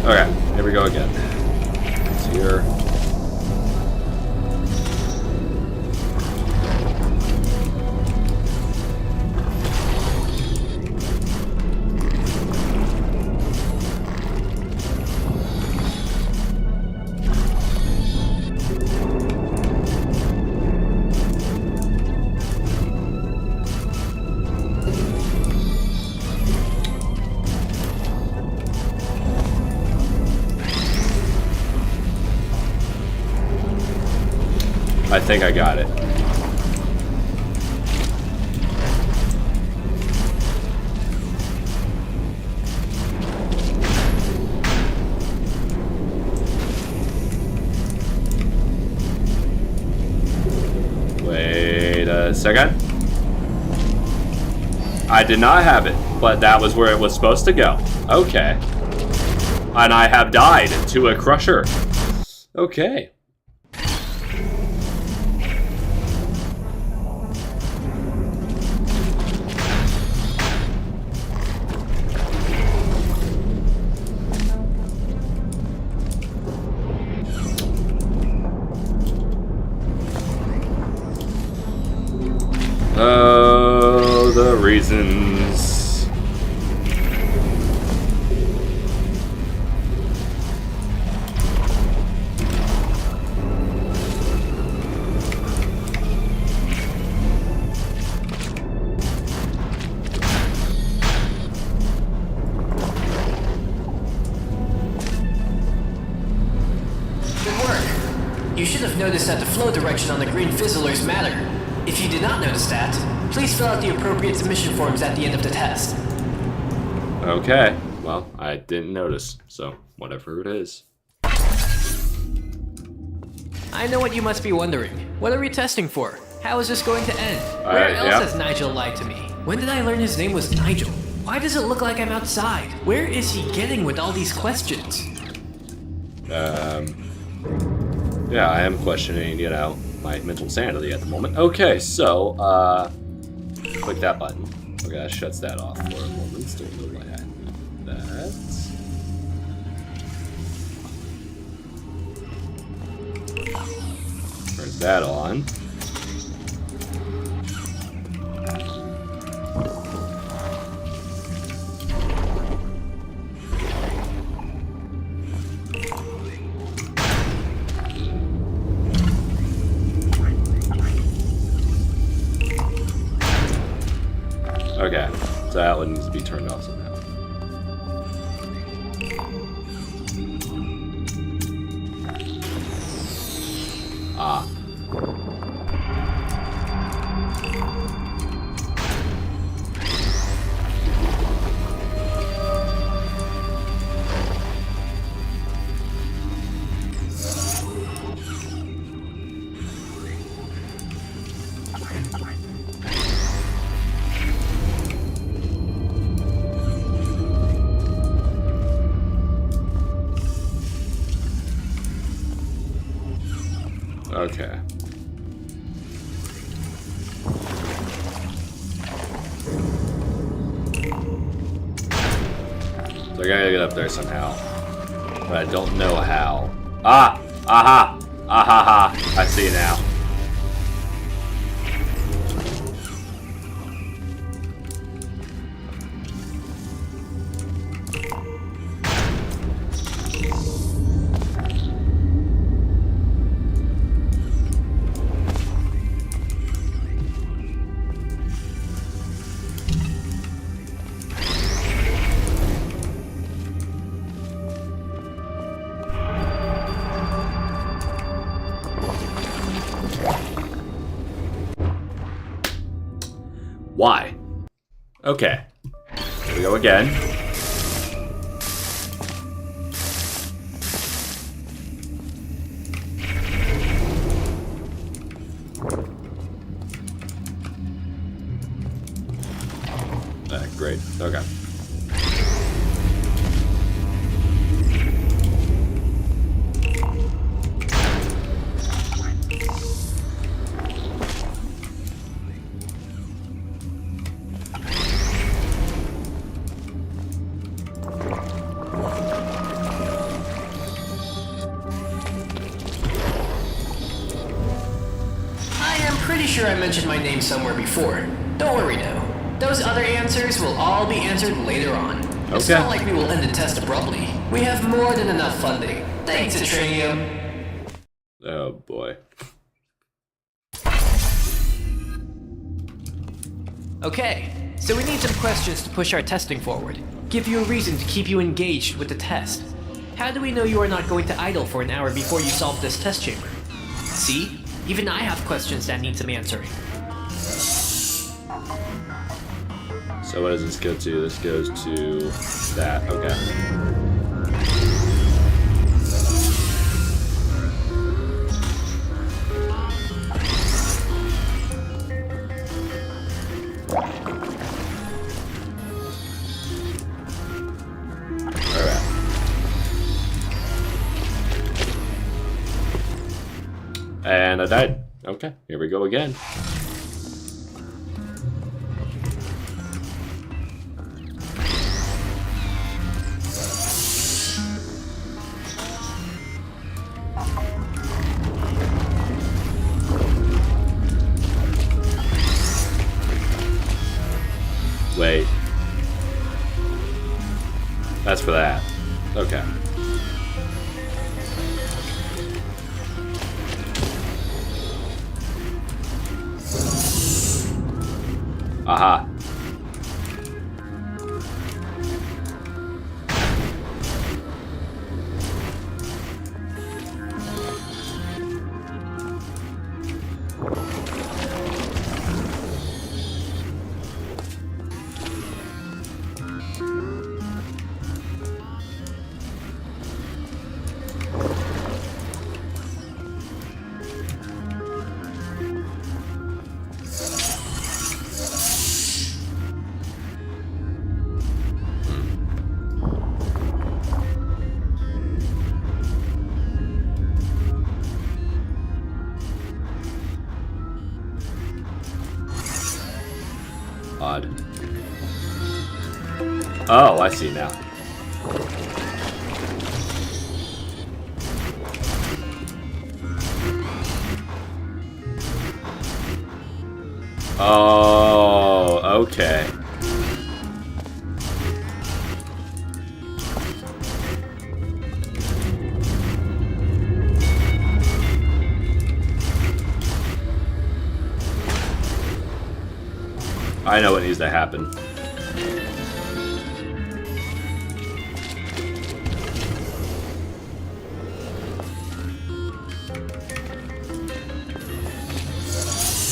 Okay, here we go again. It's here. I think I got it. Wait a second. I did not have it, but that was where it was supposed to go. Okay. And I have died to a crusher. Okay. Oh, the reasons. Good work. You should have noticed that the flow direction on the green fizzlers matter. If you did not notice that, please fill out the appropriate submission forms at the end of the test. Okay. Well, I didn't notice, so whatever it is. I know what you must be wondering. What are we testing for? How is this going to end? Where else yeah. has Nigel lied to me? When did I learn his name was Nigel? Why does it look like I'm outside? Where is he getting with all these questions? Yeah, I am questioning, you know, my mental sanity at the moment. Okay, so, click that button. Okay, that shuts that off for a moment. Still know I had that. Turns that on. Okay, so that one needs to be turned off somehow. Ah. Okay. So I gotta get up there somehow. But I don't know how. Ah! Aha! Ahaha! I see it now. Why? Okay. Here we go again. Great. Okay. pretty sure I mentioned my name somewhere before. Don't worry though. Those other answers will all be answered later on. It's not like we will end the test abruptly. We have more than enough funding. Thanks, Atranium. Oh boy. Okay, so we need some questions to push our testing forward. Give you a reason to keep you engaged with the test. How do we know you are not going to idle for an hour before you solve this test chamber? See? Even I have questions that need some answering. So what does this go to? This goes to that. Okay. And I died. Okay, here we go again. Wait. That's for that. Okay. Aha. Odd. Oh, I see now. Oh, okay. I know what needs to happen.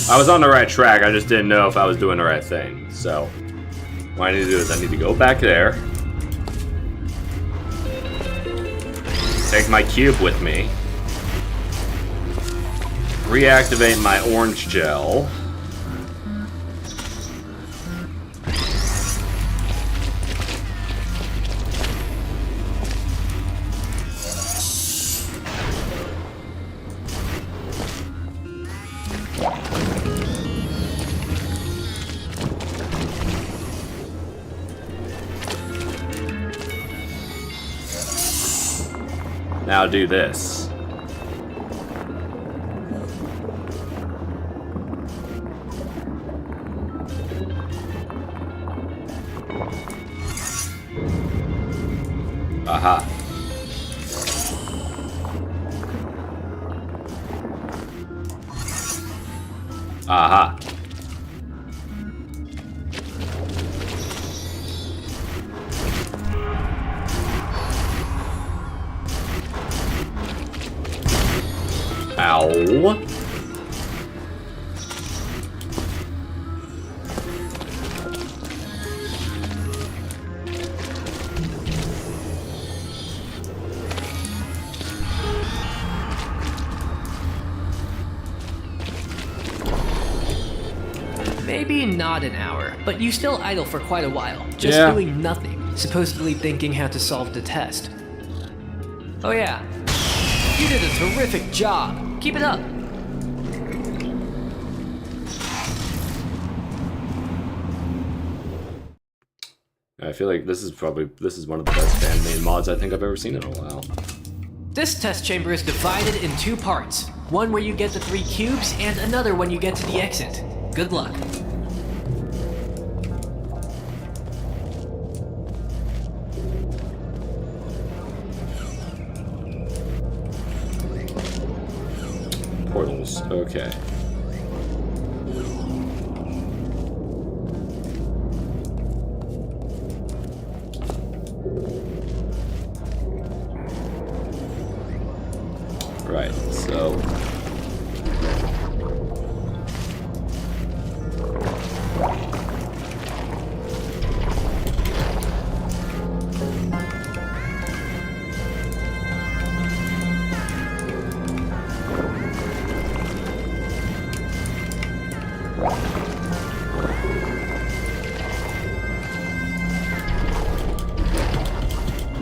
I was on the right track, I just didn't know if I was doing the right thing. So, what I need to do is I need to go back there. Take my cube with me. Reactivate my orange gel. Now do this. Aha. Aha. Ow. Maybe not an hour, but you still idle for quite a while, just doing nothing, supposedly thinking how to solve the test. Oh yeah, you did a terrific job. Keep it up. I feel like this is one of the best fan-made mods I think I've ever seen in a while. This test chamber is divided in two parts. One where you get the 3 cubes, and another when you get to the exit. Good luck. Portals, okay. Right, so...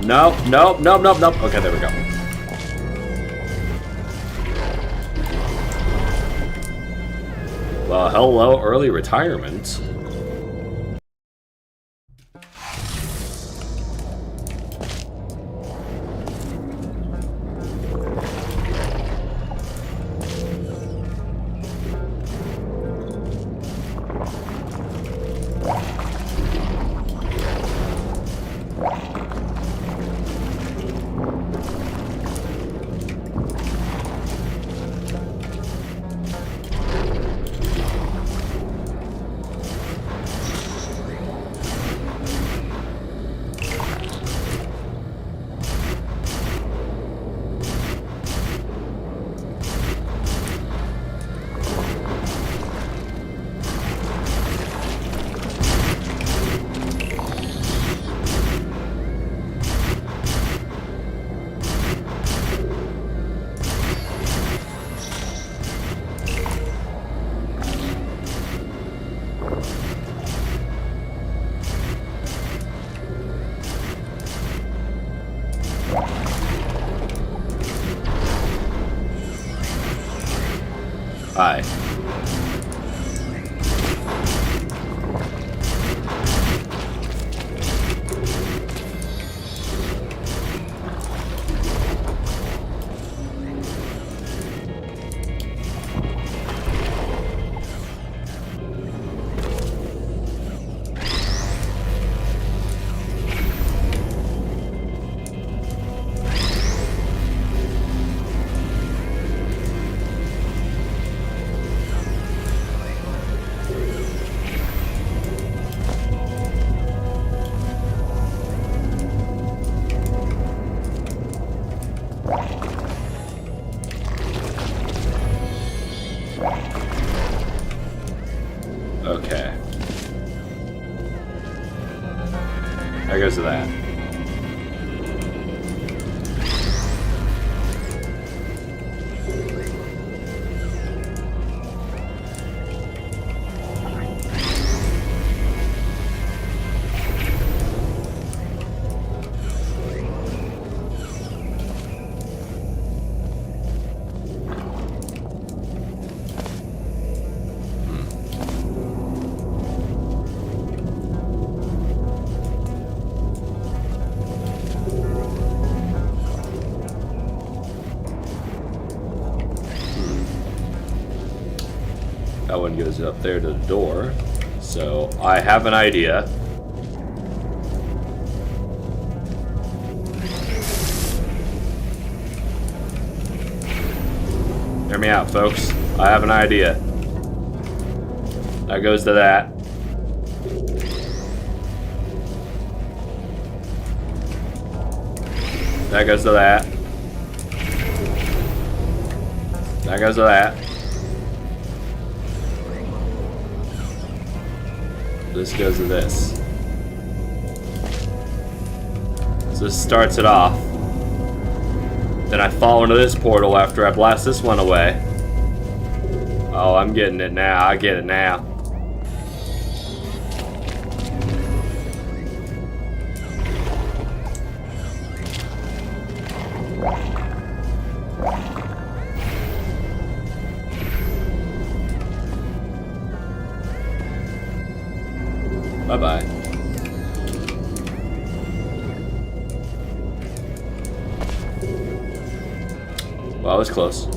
Nope, nope, nope, nope, nope. Okay, there we go. Well, hello, early retirement. Hi. Okay. There goes to that. That one goes up there to the door. So I have an idea. Hear me out, folks. I have an idea. That goes to that. That goes to that. That goes to that. This goes to this. So this starts it off. Then I fall into this portal after I blast this one away. Oh, I'm getting it now. I get it now. Bye-bye. Well, that was close.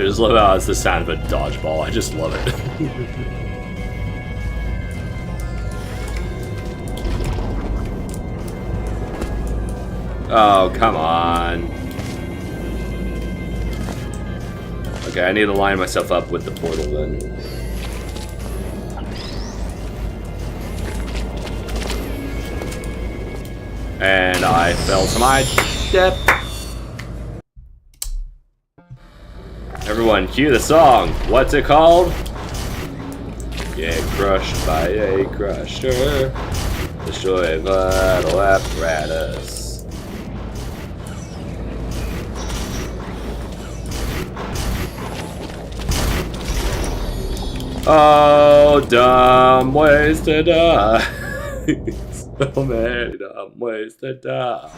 just love how it's the sound of a dodgeball. I just love it. Oh, come on. Okay, I need to line myself up with the portal then. And I fell to my death. Everyone, cue the song. What's it called? Get crushed by a crusher. Destroy vital apparatus. Oh, dumb ways to die. So many dumb ways to die.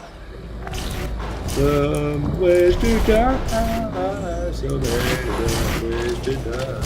Dumb ways to die. So many dumb ways to die.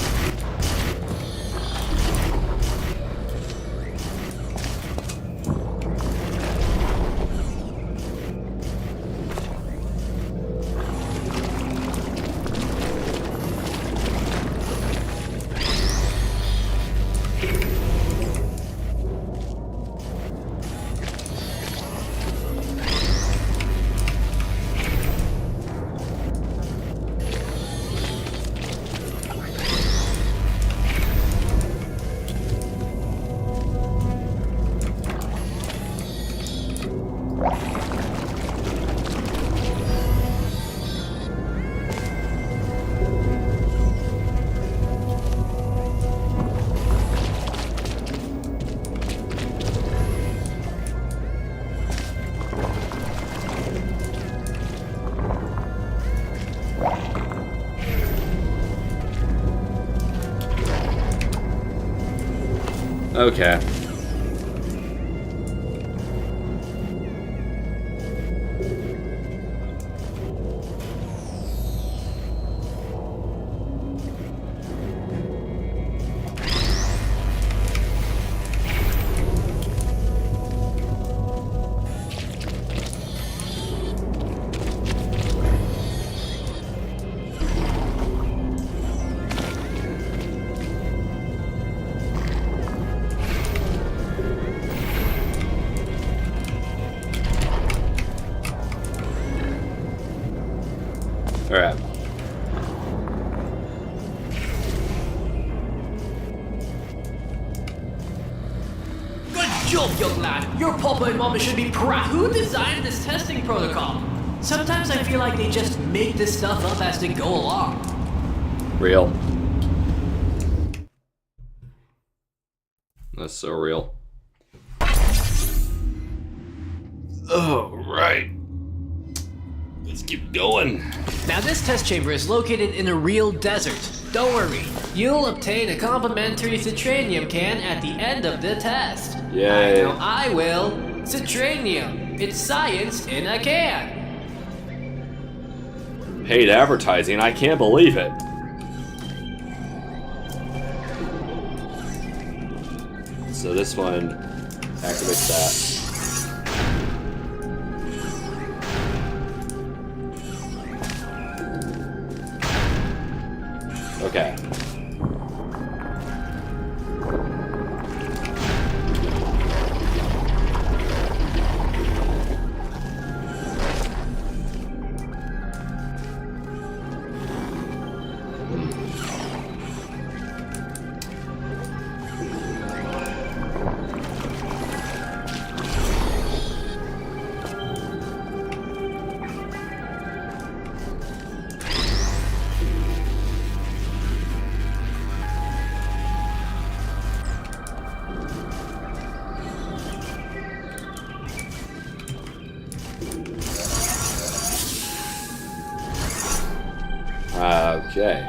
Okay. Alright. Good job, young lad. Your papa and mama should be proud. Who designed this testing protocol? Sometimes I feel like they just make this stuff up as they go along. Real. That's so real. Oh, right. Let's keep going. Now this test chamber is located in a real desert. Don't worry, you'll obtain a complimentary citranium can at the end of the test. Yay. I know I will. Citranium. It's science in a can. Paid advertising, I can't believe it. So this one activates that. Okay. Okay.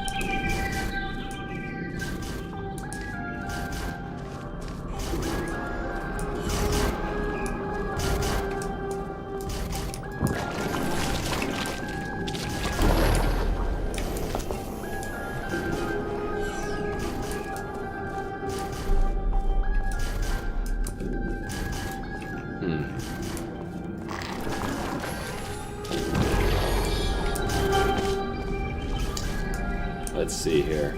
let's see here.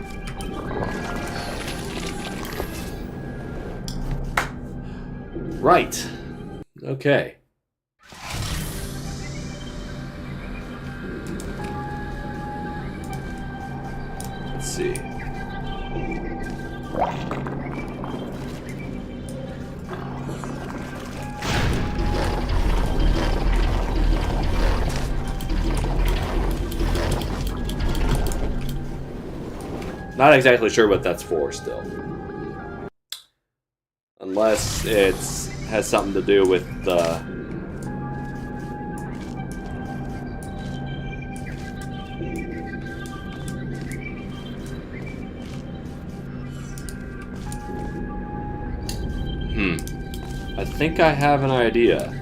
Right. Okay. Let's see. Not exactly sure what that's for still. Unless it has something to do with the... I think I have an idea.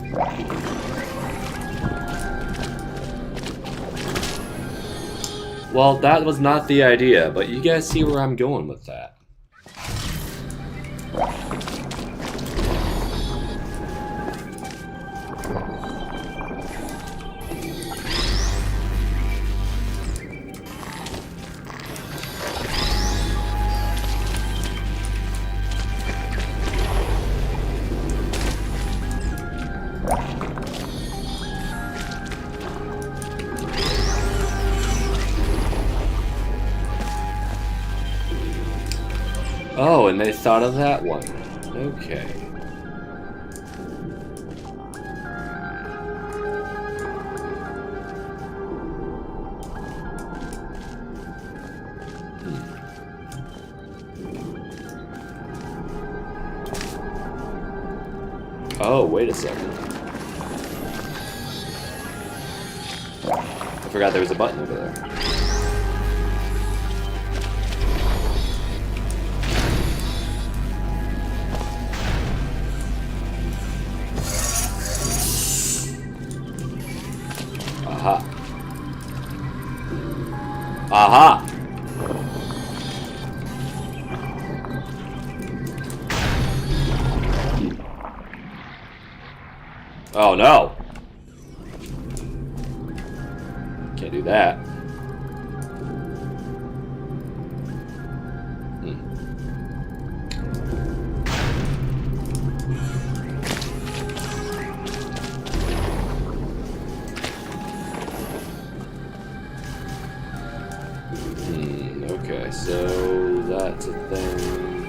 Well, that was not the idea, but you guys see where I'm going with that. Oh, and they thought of that one. Okay. Oh, wait a second. I forgot there was a button over there. Aha. Aha! Oh no! Can't do that. Okay, so that's a thing.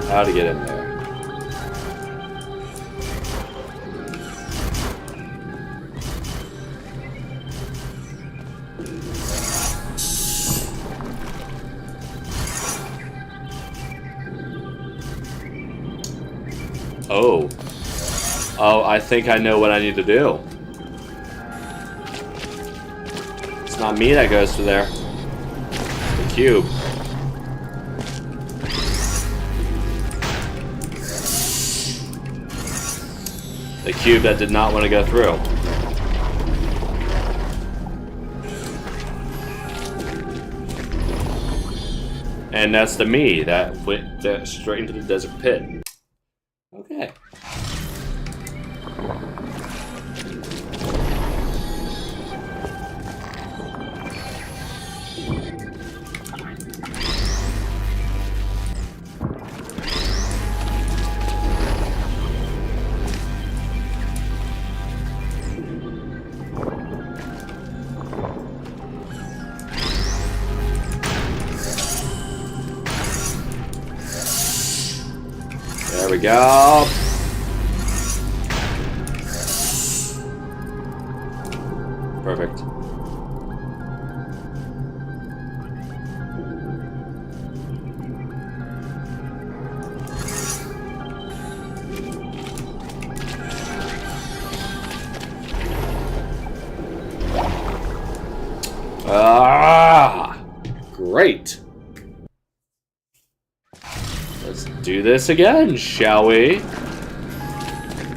How to get in there. Oh. Oh, I think I know what I need to do. It's not me that goes to there. The cube. The cube that did not want to go through. And that's the me that went straight into the desert pit. Okay. There we go. Perfect. Ah, great. Let's do this again, shall we?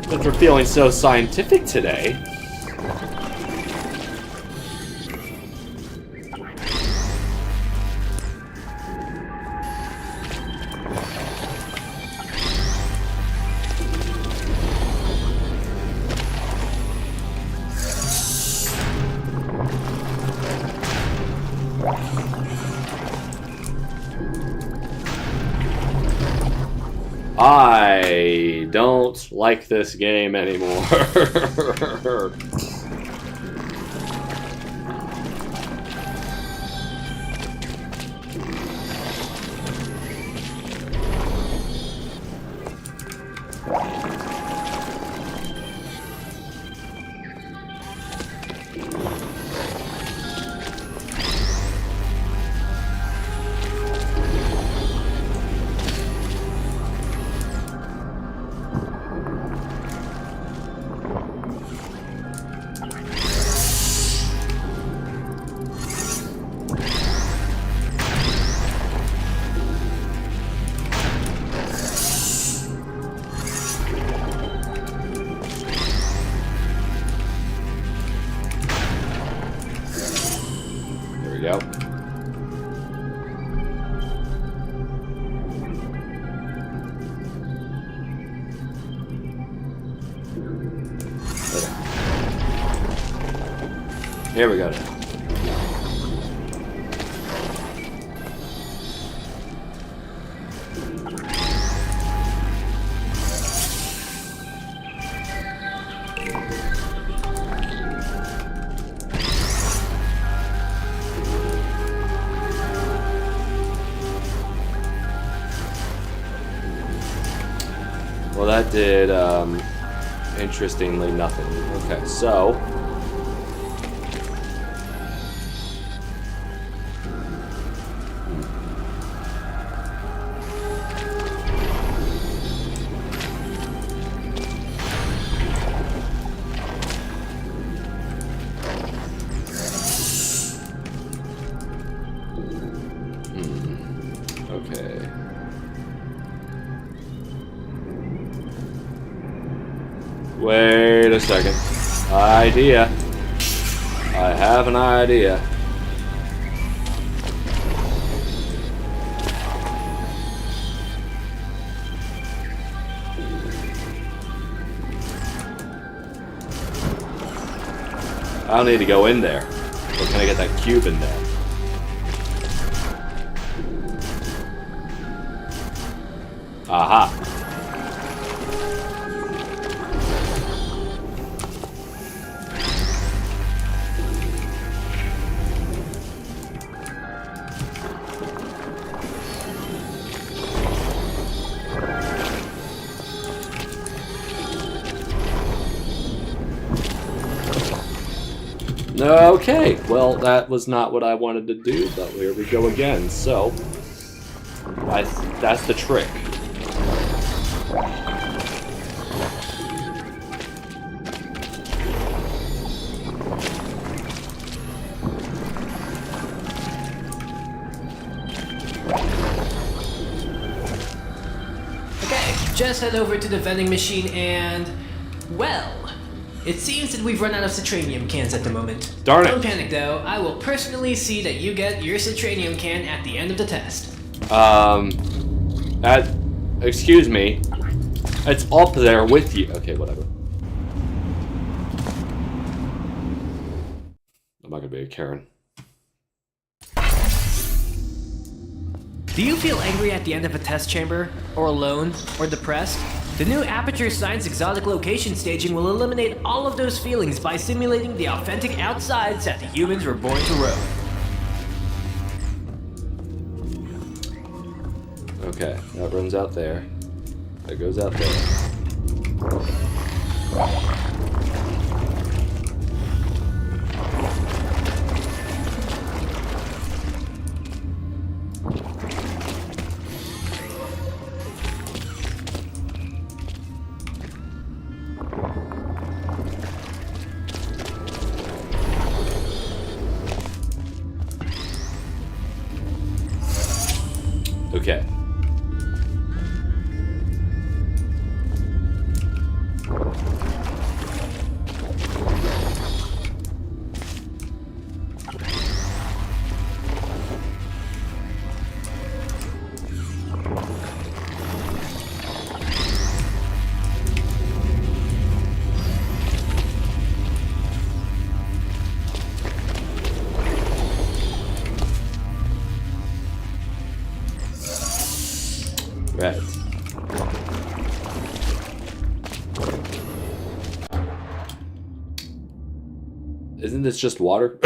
Since we're feeling so scientific today. I don't like this game anymore. There we go. Here we go. Well, that did, interestingly, nothing. Okay, so... Okay. Wait a second. Idea. I have an idea. I don't need to go in there. But can I get that cube in there? Aha. Okay, well, that was not what I wanted to do, but here we go again. So, that's the trick. Okay, just head over to the vending machine and... well... it seems that we've run out of citranium cans at the moment. Darn it. Don't panic though, I will personally see that you get your citranium can at the end of the test. Excuse me. It's up there with you. Okay, whatever. I'm not gonna be a Karen. Do you feel angry at the end of a test chamber? Or alone? Or depressed? The new Aperture Science exotic location staging will eliminate all of those feelings by simulating the authentic outsides that the humans were born to roam. Okay, that runs out there. That goes out there. Okay. Right. Isn't this just water?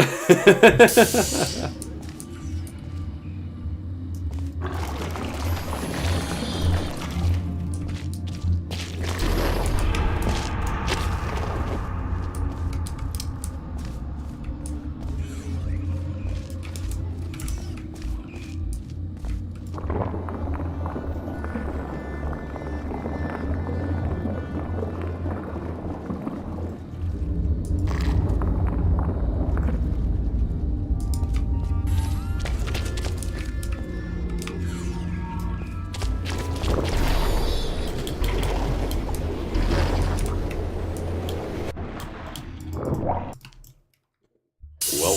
Well,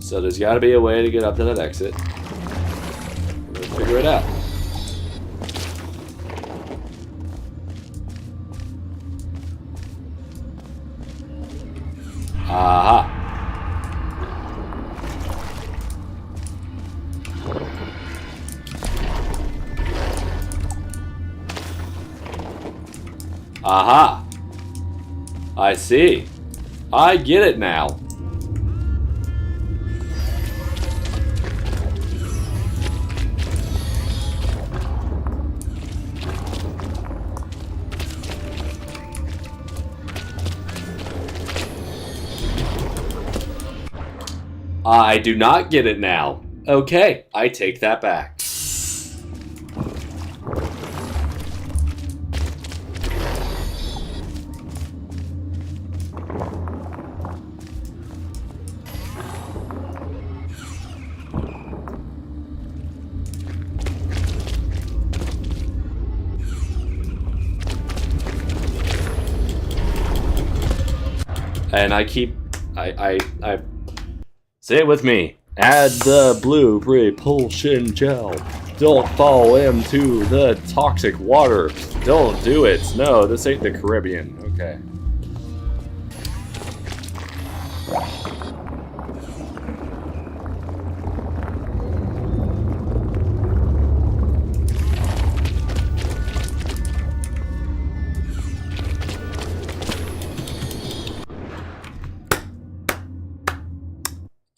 so there's got to be a way to get up to that exit. We're gonna figure it out. Aha. Aha. I see. I get it now. I do not get it now. Okay, I take that back. And I say it with me. Add the blue repulsion gel. Don't fall into the toxic water. Don't do it. No, this ain't the Caribbean. Okay.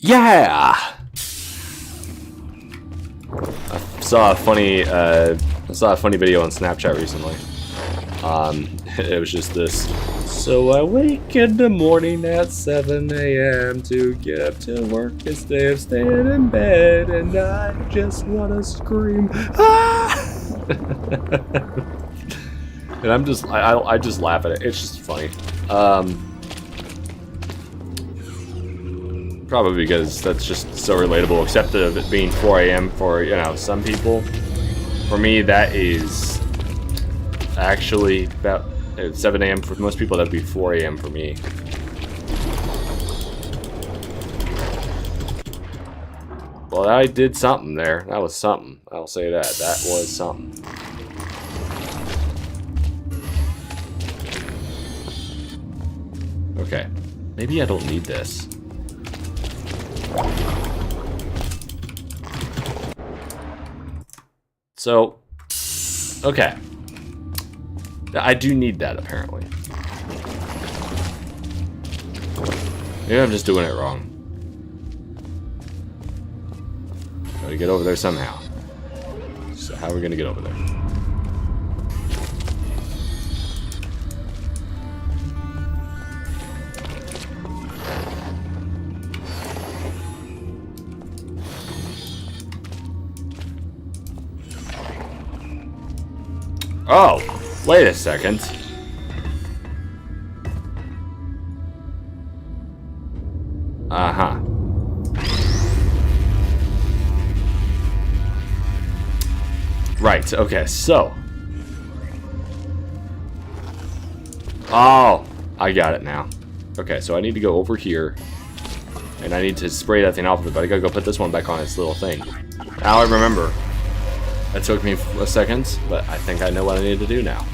Yeah. I saw a funny video on Snapchat recently. It was just this. So I wake in the morning at 7 a.m. to get up to work instead of staying in bed, and I just want to scream. Ah! And I just laugh at it. It's just funny. Probably because that's just so relatable, except of it being 4 a.m. for, you know, some people. For me, that is actually about 7 a.m. for most people. That'd be 4 a.m. for me. Well, I did something there. That was something. I'll say that. That was something. Okay. Maybe I don't need this. So, okay. I do need that, apparently. Maybe I'm just doing it wrong. Gotta get over there somehow. So how are we gonna get over there? Oh, wait a second. Uh-huh. Right, okay, so. Oh, I got it now. Okay, so I need to go over here. And I need to spray that thing off of it, but I gotta go put this one back on its little thing. Now I remember. That took me a second, but I think I know what I need to do now.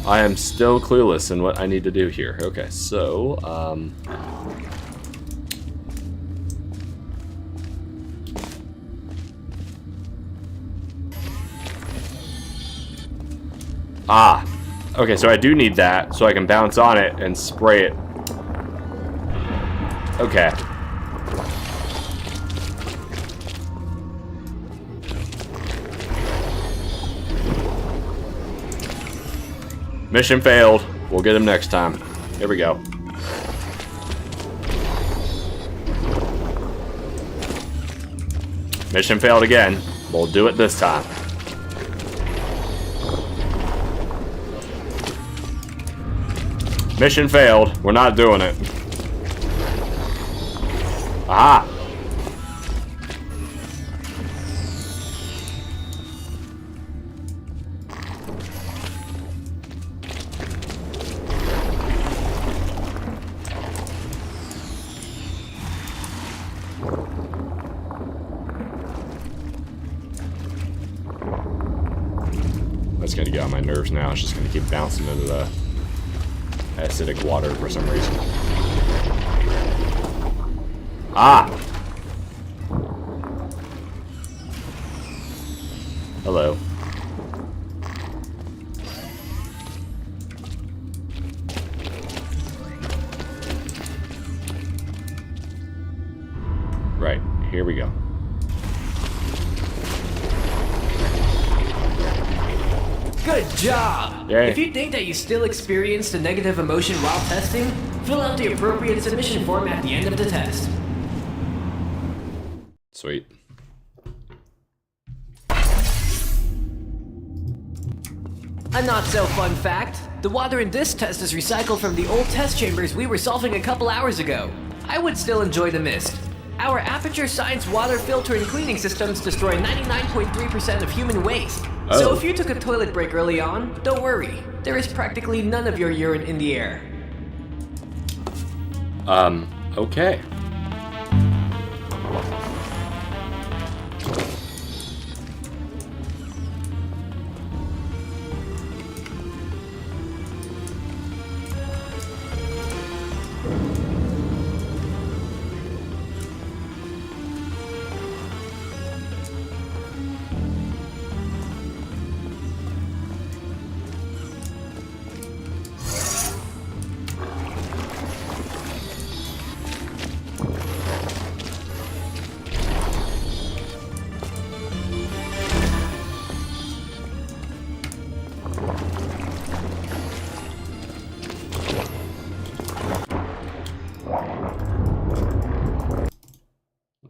I am still clueless in what I need to do here. Okay, so, ah! Okay, so I do need that, so I can bounce on it and spray it. Okay. Mission failed. We'll get him next time. Here we go. Mission failed again. We'll do it this time. Mission failed. We're not doing it. Aha! That's gonna get on my nerves now. It's just gonna keep bouncing into the acidic water for some reason. Ah! Hello. Right, here we go. Good job! Yay. If you think that you still experienced a negative emotion while testing, fill out the appropriate submission form at the end of the test. Sweet. A not so fun fact, the water in this test is recycled from the old test chambers we were solving a couple hours ago. I would still enjoy the mist. Our Aperture Science water filter and cleaning systems destroy 99.3% of human waste. So Oh. if you took a toilet break early on, don't worry. There is practically none of your urine in the air. Okay.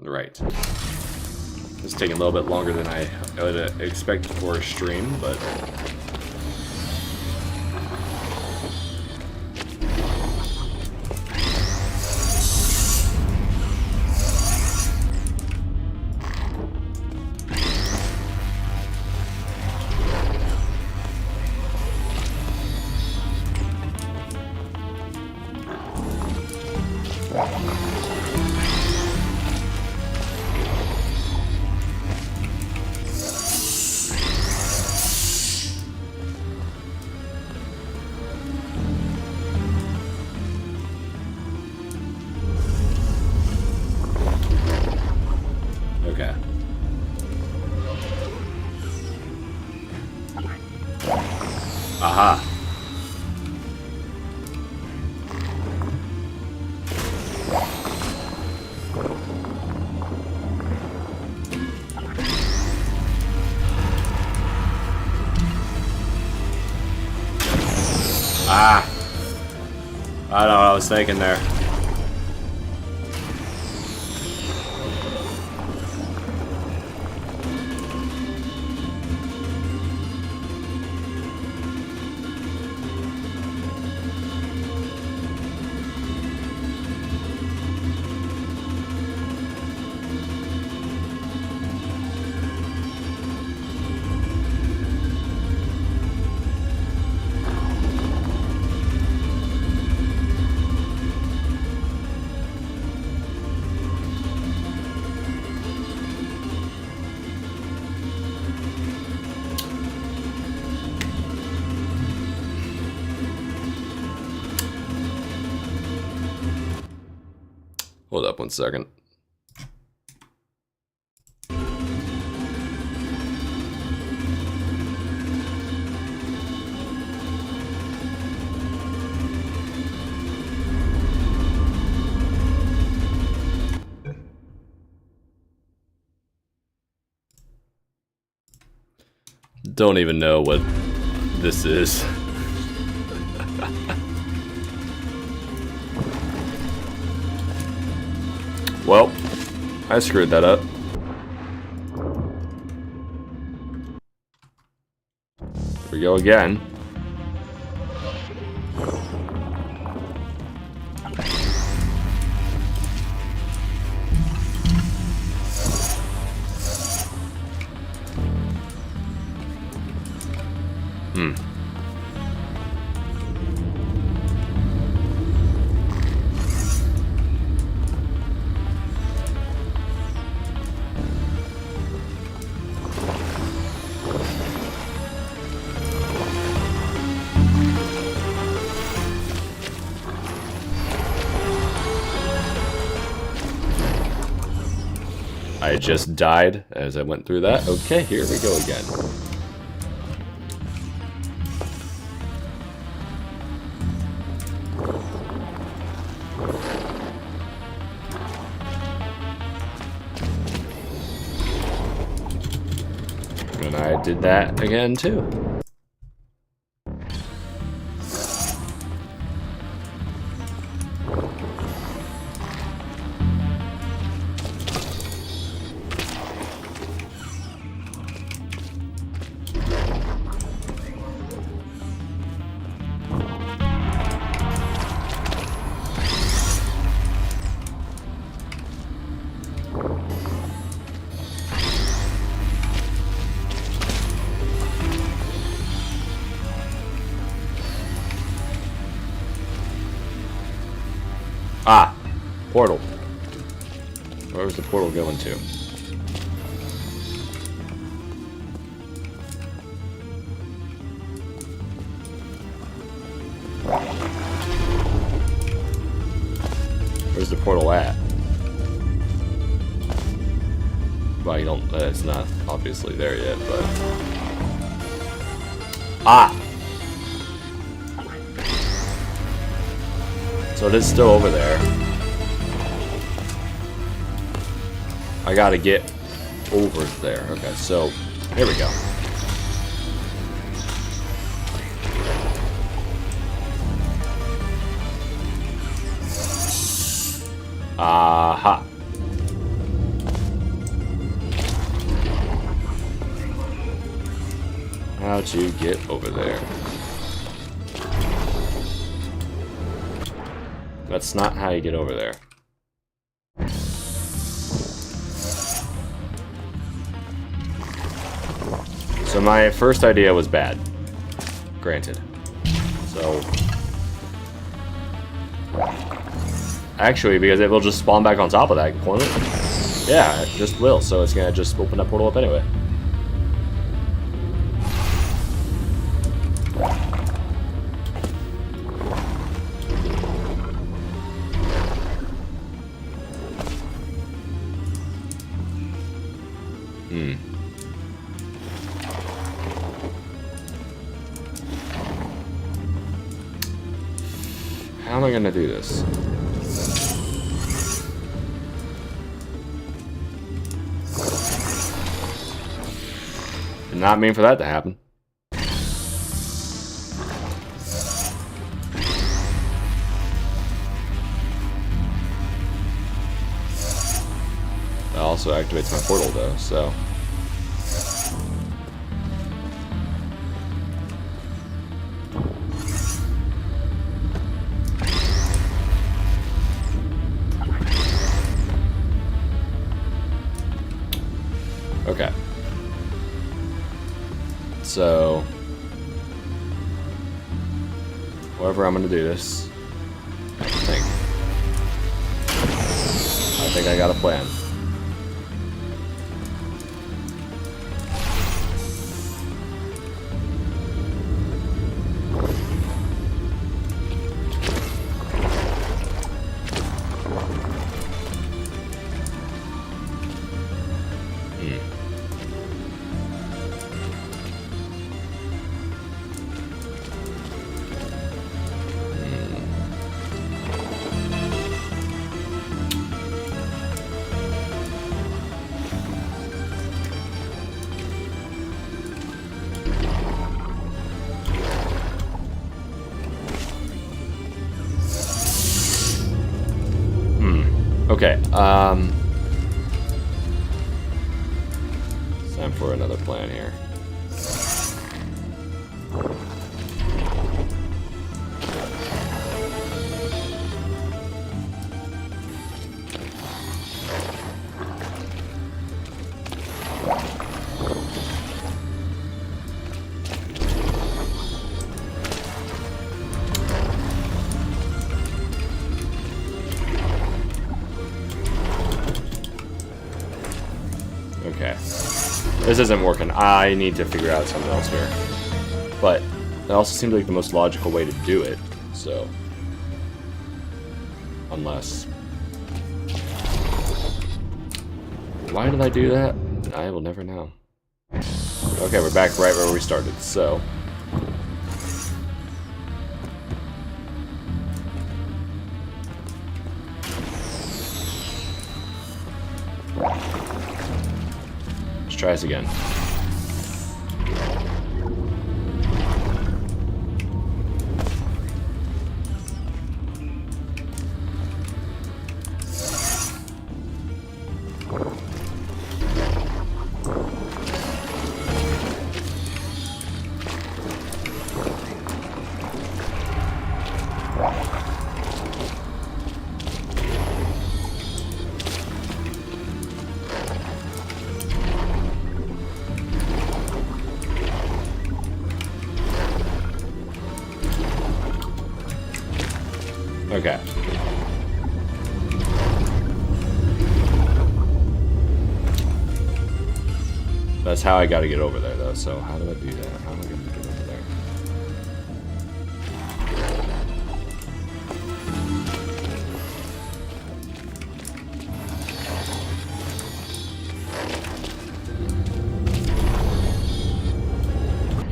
Right. It's taking a little bit longer than I would expect for a stream, but okay. Aha. Ah. I don't know what I was thinking there. Hold up 1 second. Don't even know what this is. Well, I screwed that up. Here we go again. I just died as I went through that. Okay, here we go again. And I did that again too. Ah, portal. Where was the portal going to? Where's the portal at? Well, you don't. It's not obviously there yet, but ah. So it is still over there. I gotta get over there. Okay, so here we go. Aha. How'd you get over there? That's not how you get over there. So my first idea was bad. Granted. So... actually, because it will just spawn back on top of that, won't it? Yeah, it just will, so it's gonna just open that portal up anyway. How am I gonna do this? Did not mean for that to happen. That also activates my portal though, so. Okay. So, however I'm gonna do this, I think I got a plan. Okay, it's time for another plan here. Okay. This isn't working. I need to figure out something else here. But it also seems like the most logical way to do it, so... Unless... Why did I do that? I will never know. Okay, we're back right where we started, so... Let's try this again. Okay. That's how I gotta get over there, though. So how do I do that? How am I gonna get over there?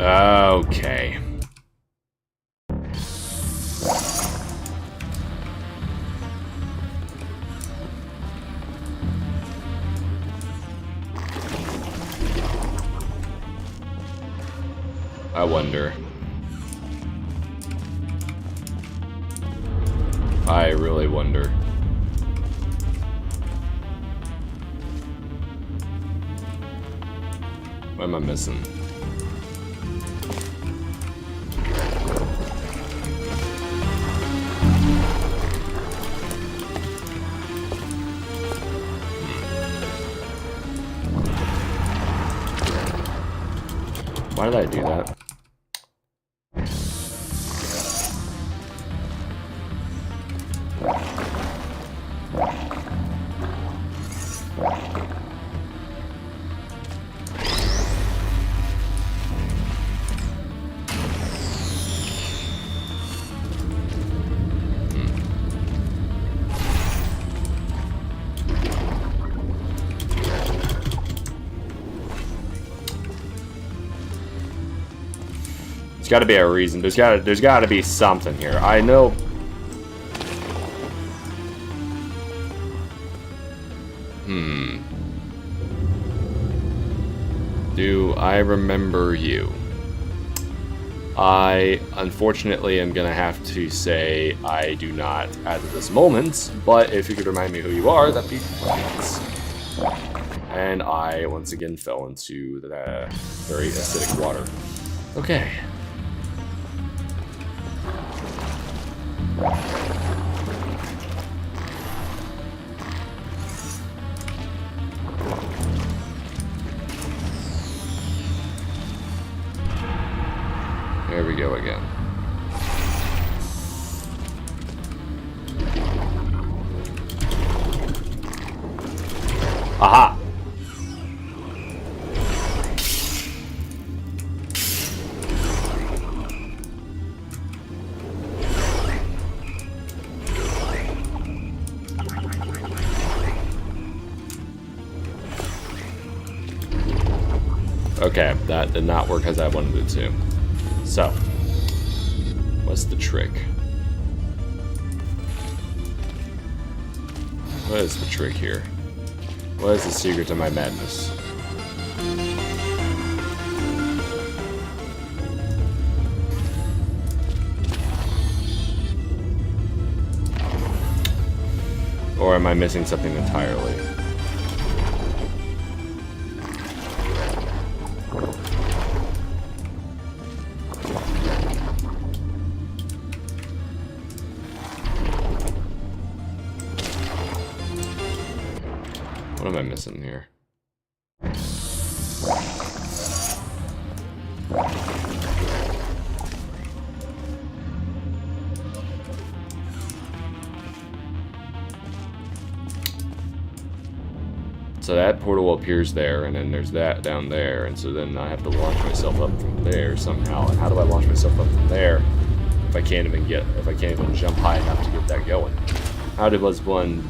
Okay. I wonder. I really wonder. What am I missing? Why did I do that? There's got to be a reason. There's got to be something here. I know. Do I remember you? I unfortunately am gonna have to say I do not at this moment. But if you could remind me who you are, that'd be great. And I once again fell into the very acidic water. Okay. There we go again. Aha! Okay, that did not work as I wanted it to. So, what's the trick? What is the trick here? What is the secret to my madness? Or am I missing something entirely? What am I missing here? So that portal appears there, and then there's that down there, and so then I have to launch myself up from there somehow. And how do I launch myself up from there if I can't even jump high enough to get that going? How does one?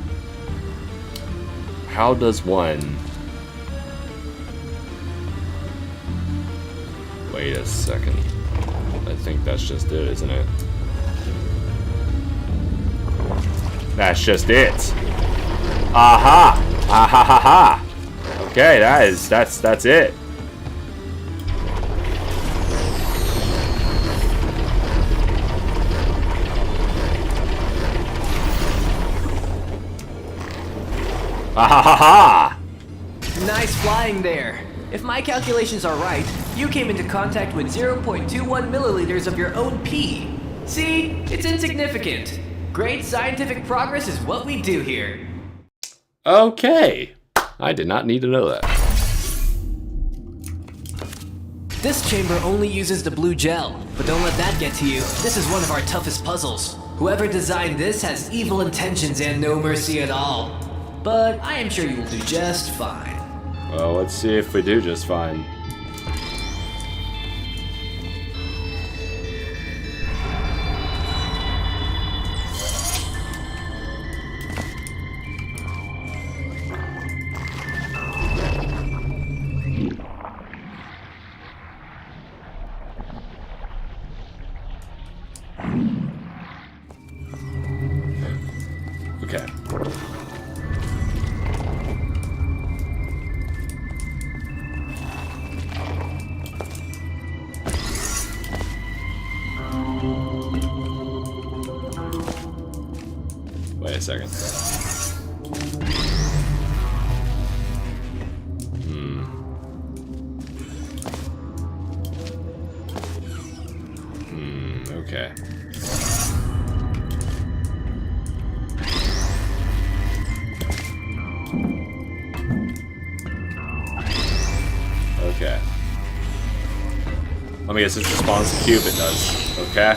Wait a second. I think that's just it, isn't it? That's just it. Aha! Ah ha ha ha! Okay, that's it. Ah ha ha ha! Nice flying there. If my calculations are right, you came into contact with 0.21 milliliters of your own pee. See? It's insignificant. Great scientific progress is what we do here. Okay. I did not need to know that. This chamber only uses the blue gel, but don't let that get to you. This is one of our toughest puzzles. Whoever designed this has evil intentions and no mercy at all. But I am sure you will do just fine. Well, let's see if we do just fine. Okay. Wait a second. Okay. Okay. Let me guess, it responds to cube, it does. Okay.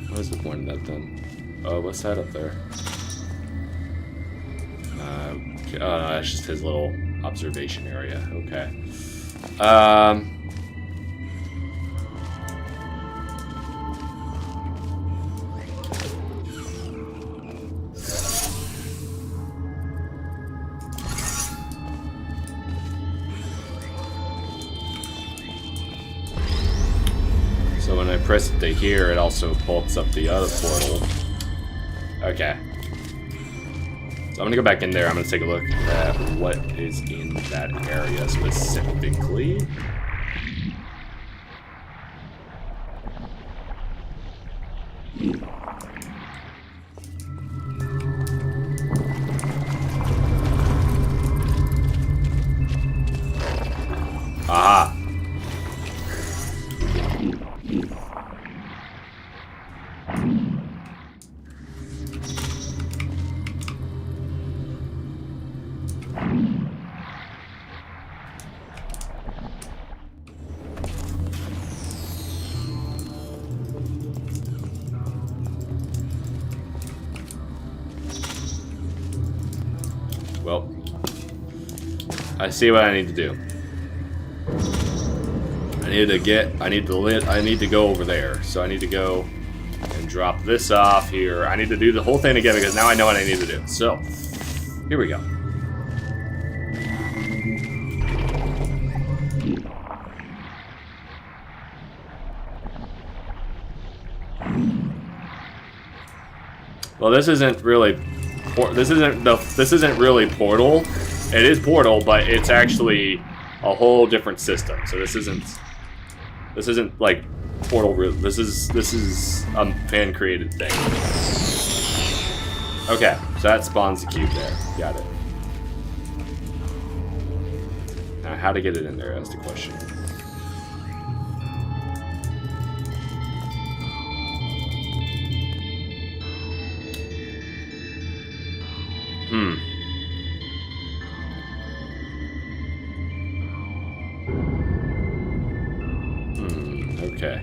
What is the point of that then? Oh, what's that up there? Okay. Oh, no, that's just his little observation area. Okay. So when I press it to here, it also pulls up the other portal. Okay. So I'm gonna go back in there. I'm gonna take a look at what is in that area specifically. Aha! Well, I see what I need to do. I need to go over there. So I need to go and drop this off here. I need to do the whole thing again because now I know what I need to do. So, here we go. Well, this isn't really this isn't really Portal. It is Portal, but it's actually a whole different system. So this isn't like Portal. This is a fan created thing. Okay, so that spawns the cube there. Got it. Now, how to get it in there? That's the question. Okay.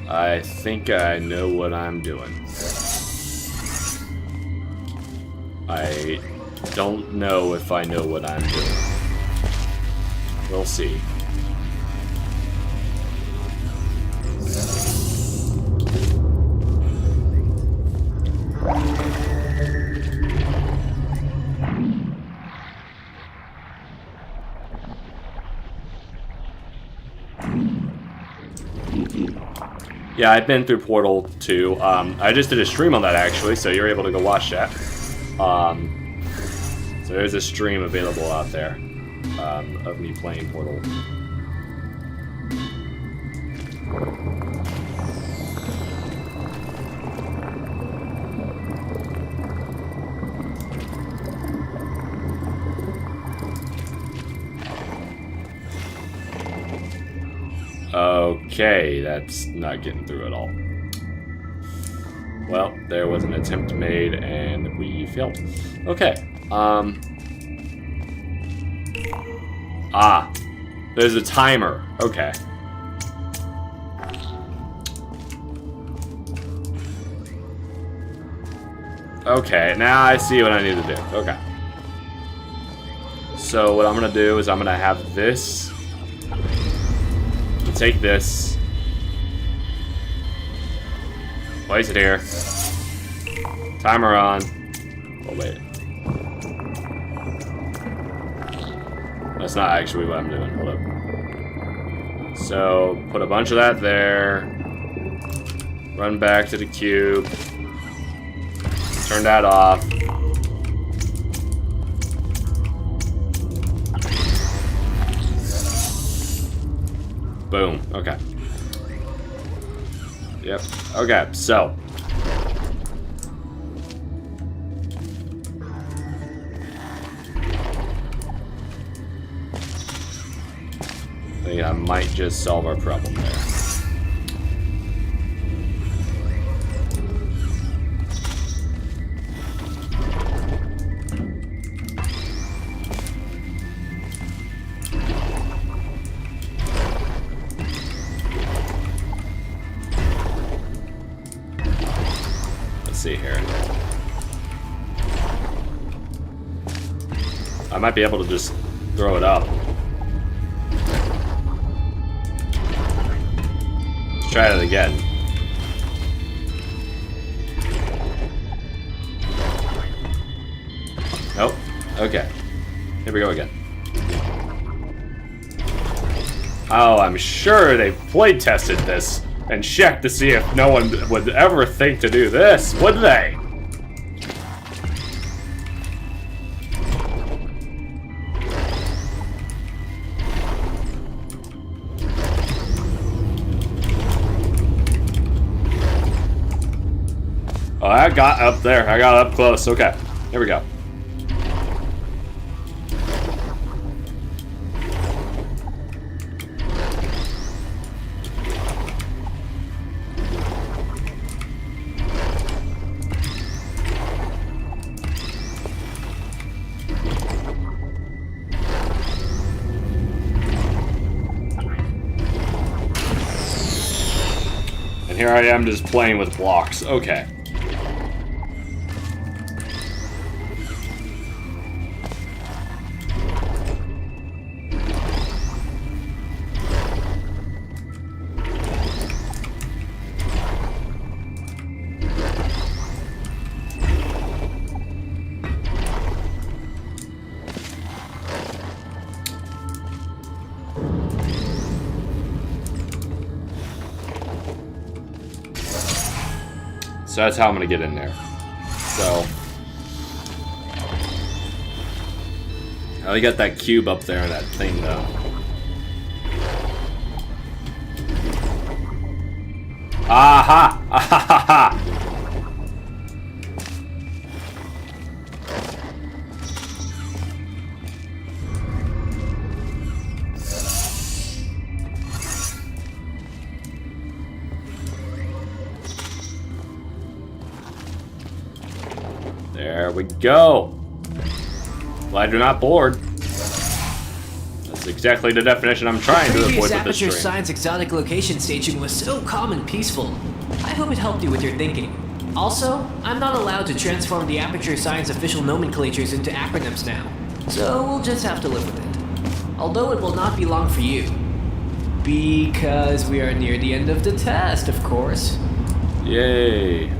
I think I know what I'm doing. I don't know if I know what I'm doing. We'll see. Yeah, I've been through Portal 2. I just did a stream on that, actually, so you're able to go watch that. So there's a stream available out there of me playing Portal. Okay, that's not getting through at all. Well, there was an attempt made and we failed. Okay. There's a timer. Okay. Okay, now I see what I need to do. Okay. So what I'm gonna do is I'm gonna have this. Take this. Place it here. Timer on. Oh, wait. That's not actually what I'm doing. Hold up. So, put a bunch of that there. Run back to the cube. Turn that off. Boom. Okay. Yep. Okay, so. I think I might just solve our problem there. See here. I might be able to just throw it up. Let's try it again. Nope. Okay. Here we go again. Oh, I'm sure they play tested this and checked to see if no one would ever think to do this, would they? Oh, I got up there. I got up close. Okay, here we go. And here I am just playing with blocks. Okay. So that's how I'm gonna get in there. So I got that cube up there and that thing though. Aha! Ahaha! There we go. Glad you're not bored. That's exactly the definition I'm trying to avoid Previous with this Aperture stream. Science exotic location staging was so calm and peaceful. I hope it helped you with your thinking. Also, I'm not allowed to transform the Aperture Science official nomenclatures into acronyms now, so we'll just have to live with it. Although it will not be long for you. Because we are near the end of the test, of course. Yay.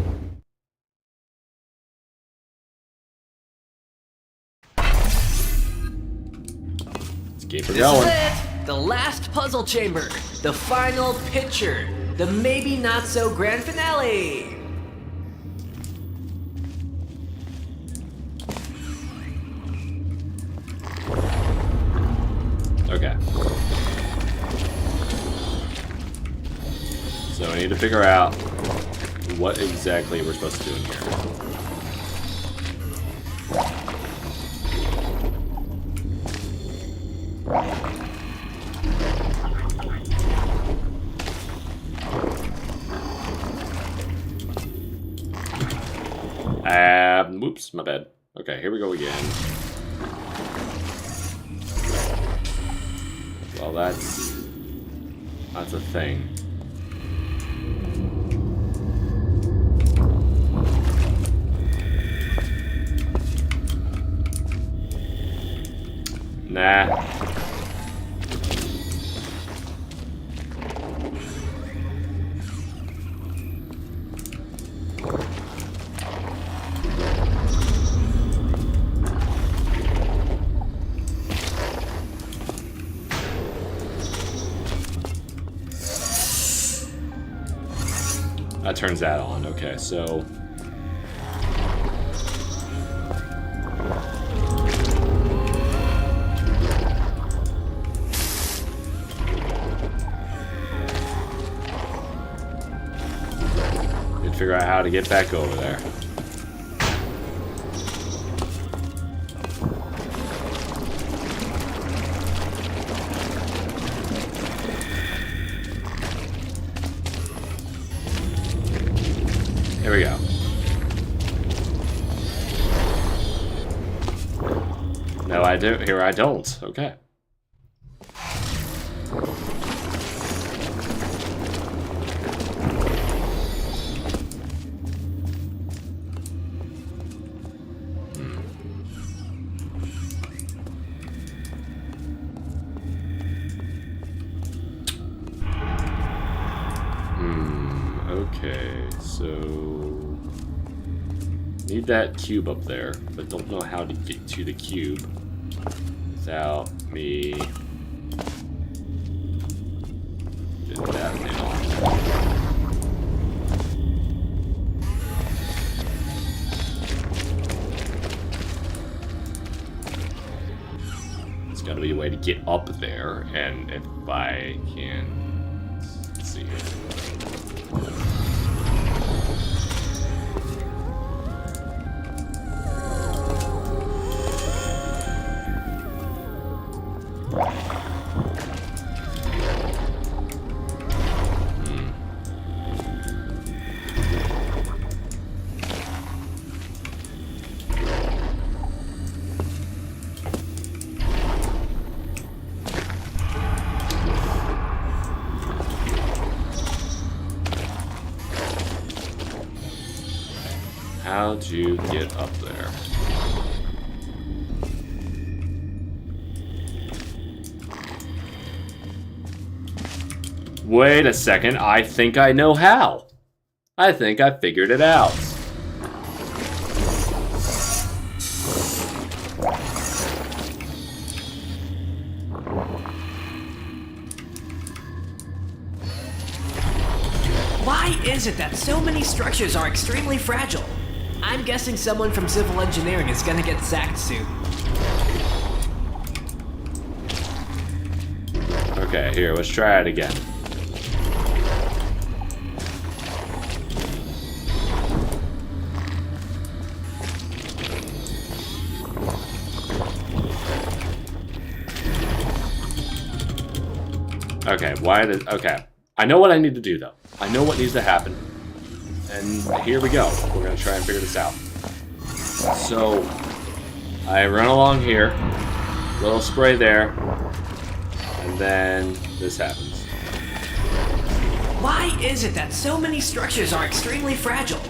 Let's keep her This going. is it! The last puzzle chamber. The final picture. The maybe not so grand finale. Okay. So I need to figure out what exactly we're supposed to do in here. Whoops, my bad. Okay, here we go again. Well, that's a thing. Nah. That turns that on. Okay, so need to figure out how to get back over there. Here we go. No, I do. Here I don't. Okay. Okay, so need that cube up there, but don't know how to get to the cube without me getting that thing on. There's got to be a way to get up there, and if I can, let's see here. How'd you get up there? Wait a second, I think I know how. I think I figured it out. Why is is it that so many structures are extremely fragile? I'm guessing someone from civil engineering is gonna get sacked soon. Okay, here, let's try it again. Okay, okay. I know what I need to do, though. I know what needs to happen. And here we go. We're going to try and figure this out. So, I run along here. Little spray there. And then this happens. Why is it that so many structures are extremely fragile?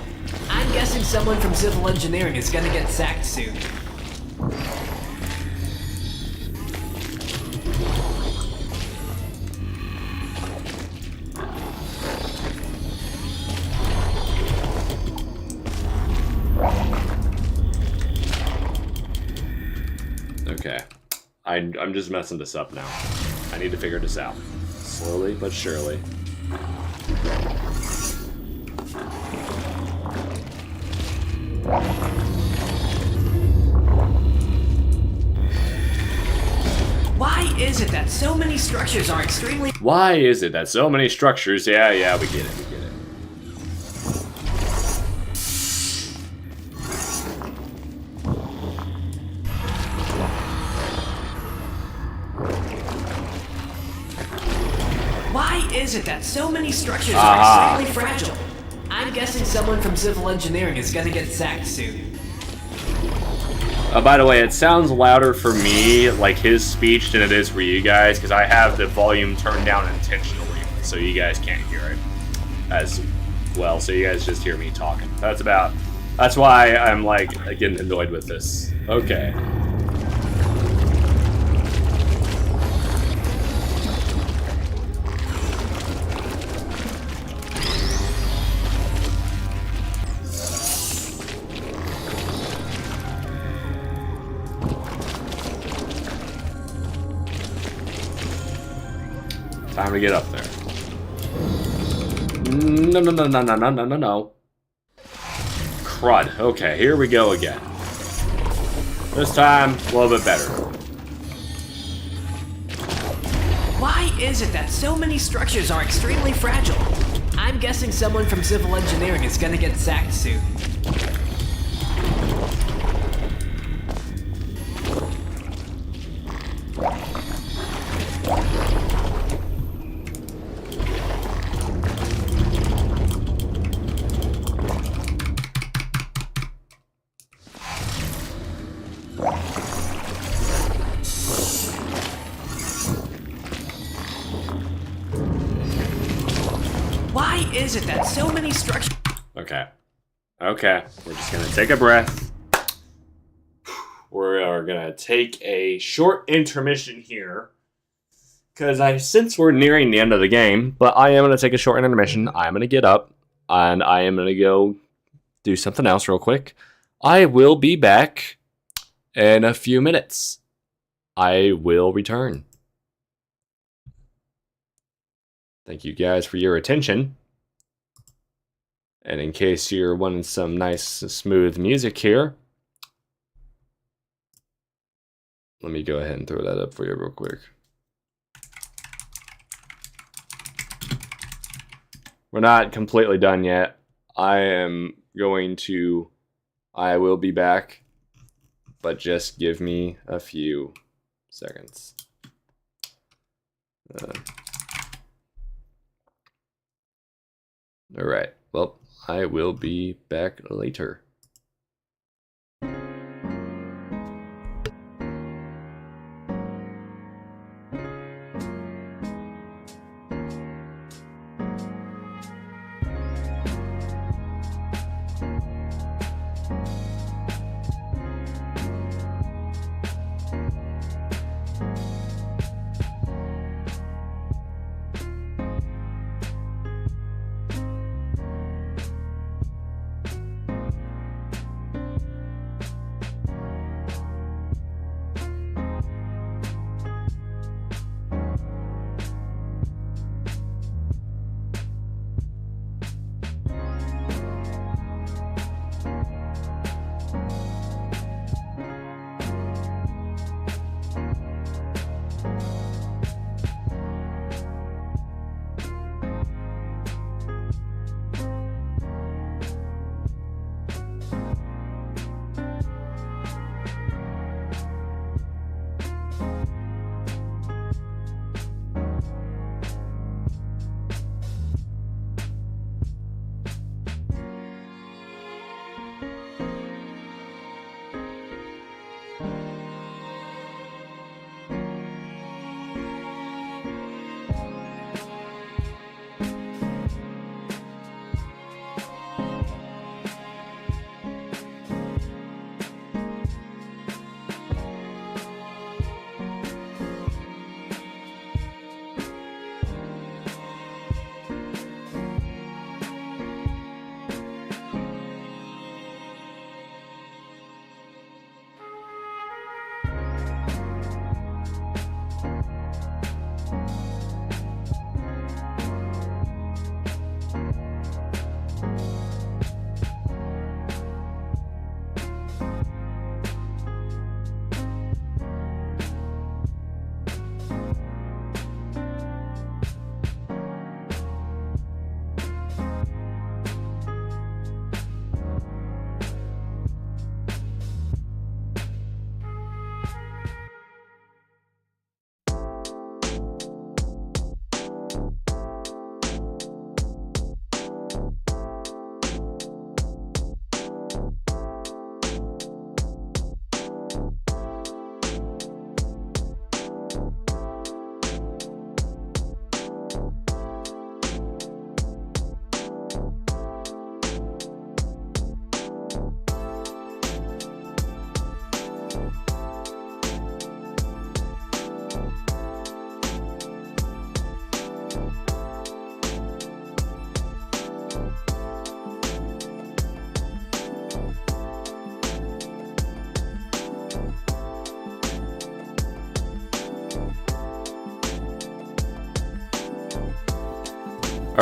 I'm guessing someone from civil engineering is gonna get sacked soon. Okay. I'm just messing this up now. I need to figure this out. Slowly but surely. Why is it that so many structures are extremely... Why is it that so many structures... Yeah, we get it, we get it. Why is it that so many structures are extremely fragile? I'm guessing someone from civil engineering is gonna get sacked soon. By the way, it sounds louder for me, like his speech, than it is for you guys, because I have the volume turned down intentionally, so you guys can't hear it as well, so you guys just hear me talking. That's why I'm, like, getting annoyed with this. Okay. Time to get up there. No. Crud. Okay, here we go again. This time, a little bit better. Why is it that so many structures are extremely fragile? I'm guessing someone from civil engineering is gonna get sacked soon. Why is it that so many structures... Okay. Okay. We're just gonna take a breath. We're gonna take a short intermission here. Because since we're nearing the end of the game, but I am gonna take a short intermission. I'm gonna get up. And I am gonna go do something else real quick. I will be back in a few minutes. I will return. Thank you guys for your attention. And in case you're wanting some nice, smooth music here, let me go ahead and throw that up for you real quick. We're not completely done yet. I will be back, but just give me a few seconds. All right. Well, I will be back later.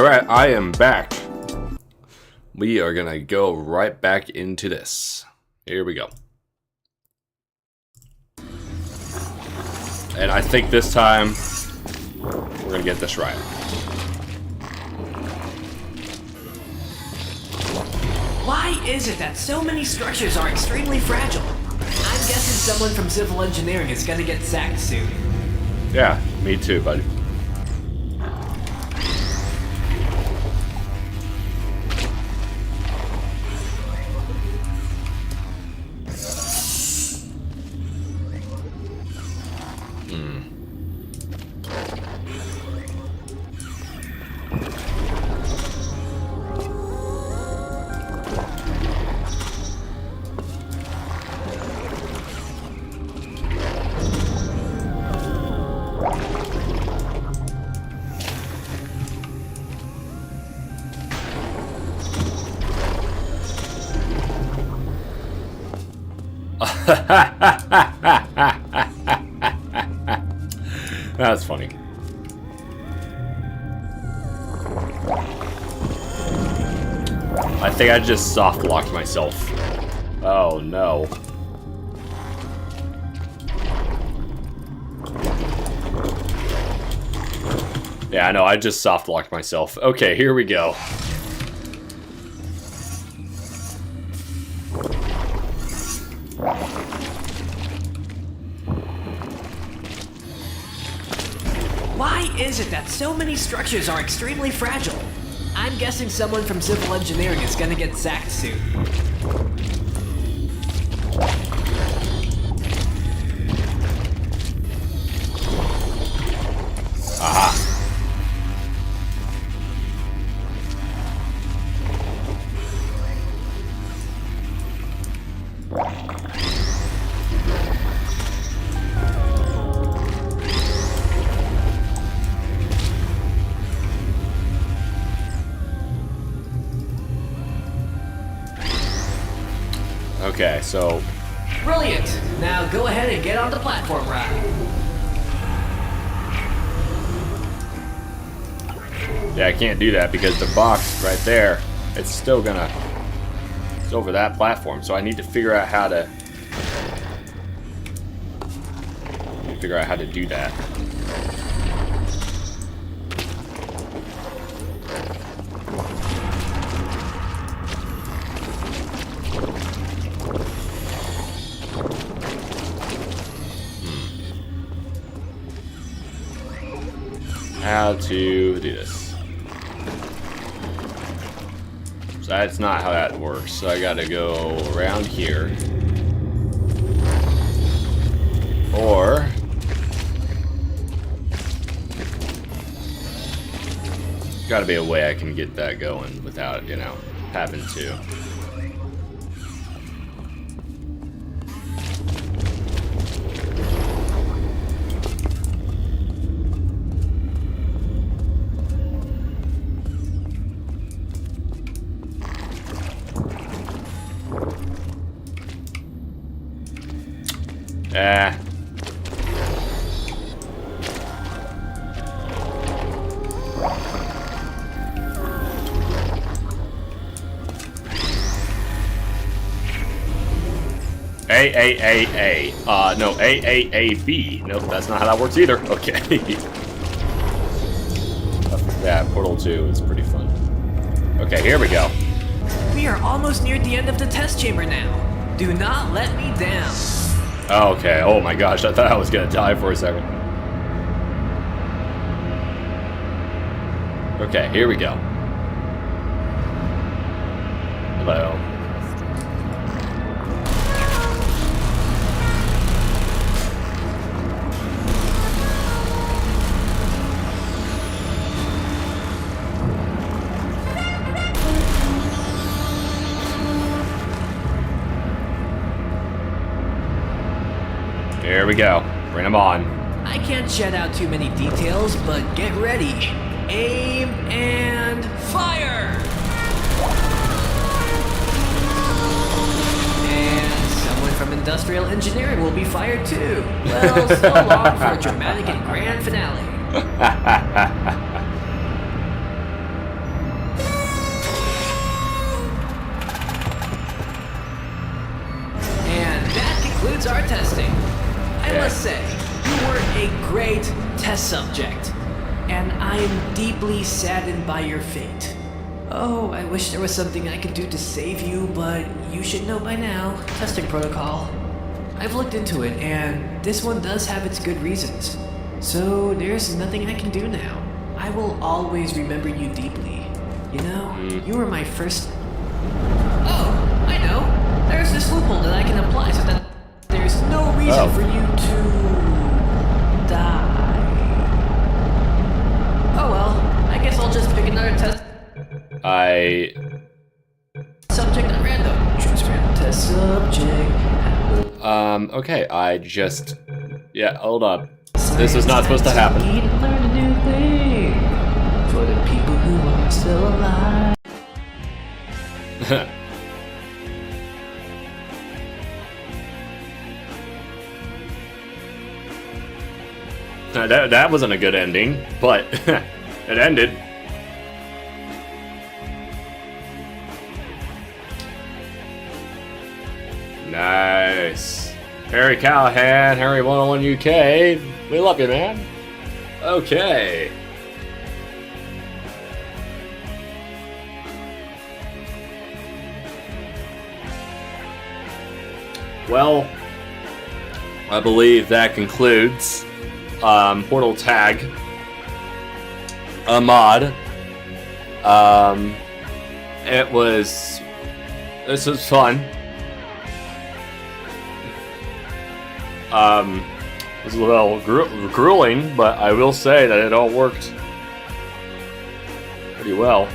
Alright, I am back. We are gonna go right back into this. Here we go. And I think this time, we're gonna get this right. Why is it that so many structures are extremely fragile? I'm guessing someone from civil engineering is gonna get sacked soon. Yeah, me too, buddy. That's funny. I think I just soft locked myself. Oh no. Yeah, I know, I just soft locked myself. Okay, here we go. Why is it that so many structures are extremely fragile? I'm guessing someone from civil engineering is gonna get sacked soon. Aha. Okay, so Brilliant! Now go ahead and get on the platform ride. yeah, I can't do that because the box right there, it's still gonna, it's over that platform. So I need to figure out how to do that. How to do this. So that's not how that works. So I gotta go around here. Or gotta be a way I can get that going without, you know, having to. A. No, A. Nope, that's not how that works either. Okay. Yeah, Portal 2 is pretty fun. Okay, here we go. We are almost near the end of the test chamber now. Do not let me down. Okay, oh my gosh, I thought I was gonna die for a second. Okay, here we go. Hello. Here we go. Bring them on. I can't shed out too many details, but get ready. Aim and fire! And someone from industrial engineering will be fired too. Well, so long for a dramatic and grand finale. concludes our testing. I Yeah. must say, you were a great test subject, and I am deeply saddened by your fate. Oh, I wish there was something I could do to save you, but you should know by now. Testing protocol. I've looked into it, and this one does have its good reasons. So there's nothing I can do now. I will always remember you deeply. You know, you were my first... Oh, I know. There's this loophole that I can apply so that there's no reason for you to... die. Oh well, I guess I'll just pick another test subject at random. Choose random test subject. Okay, yeah, hold up. This was not supposed to happen. Need to learn a new thing for the people who are still alive. That wasn't a good ending, but it ended. Nice. Harry Callahan, Harry 101 UK. We love you, man. Okay. Well, I believe that concludes Portal Tag, a mod. This was fun. It was a little grueling, but I will say that it all worked pretty well.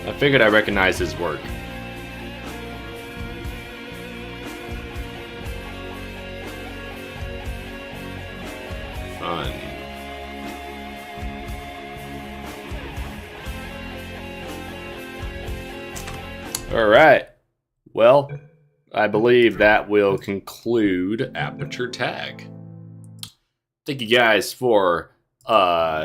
I figured I recognized his work. Fun. Alright. Well, I believe that will conclude Aperture Tag. Thank you guys for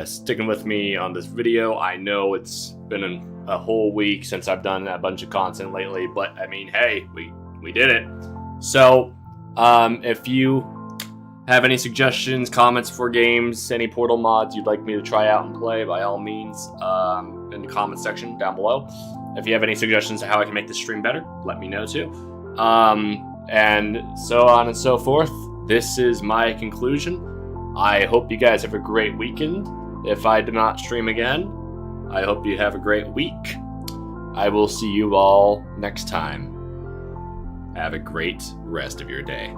sticking with me on this video. I know it's been a whole week since I've done a bunch of content lately, but I mean, hey, we did it. So, if you have any suggestions, comments for games, any Portal mods you'd like me to try out and play, by all means, in the comment section down below. If you have any suggestions of how I can make this stream better, let me know too. And so on and so forth. This is my conclusion. I hope you guys have a great weekend. If I do not stream again, I hope you have a great week. I will see you all next time. Have a great rest of your day.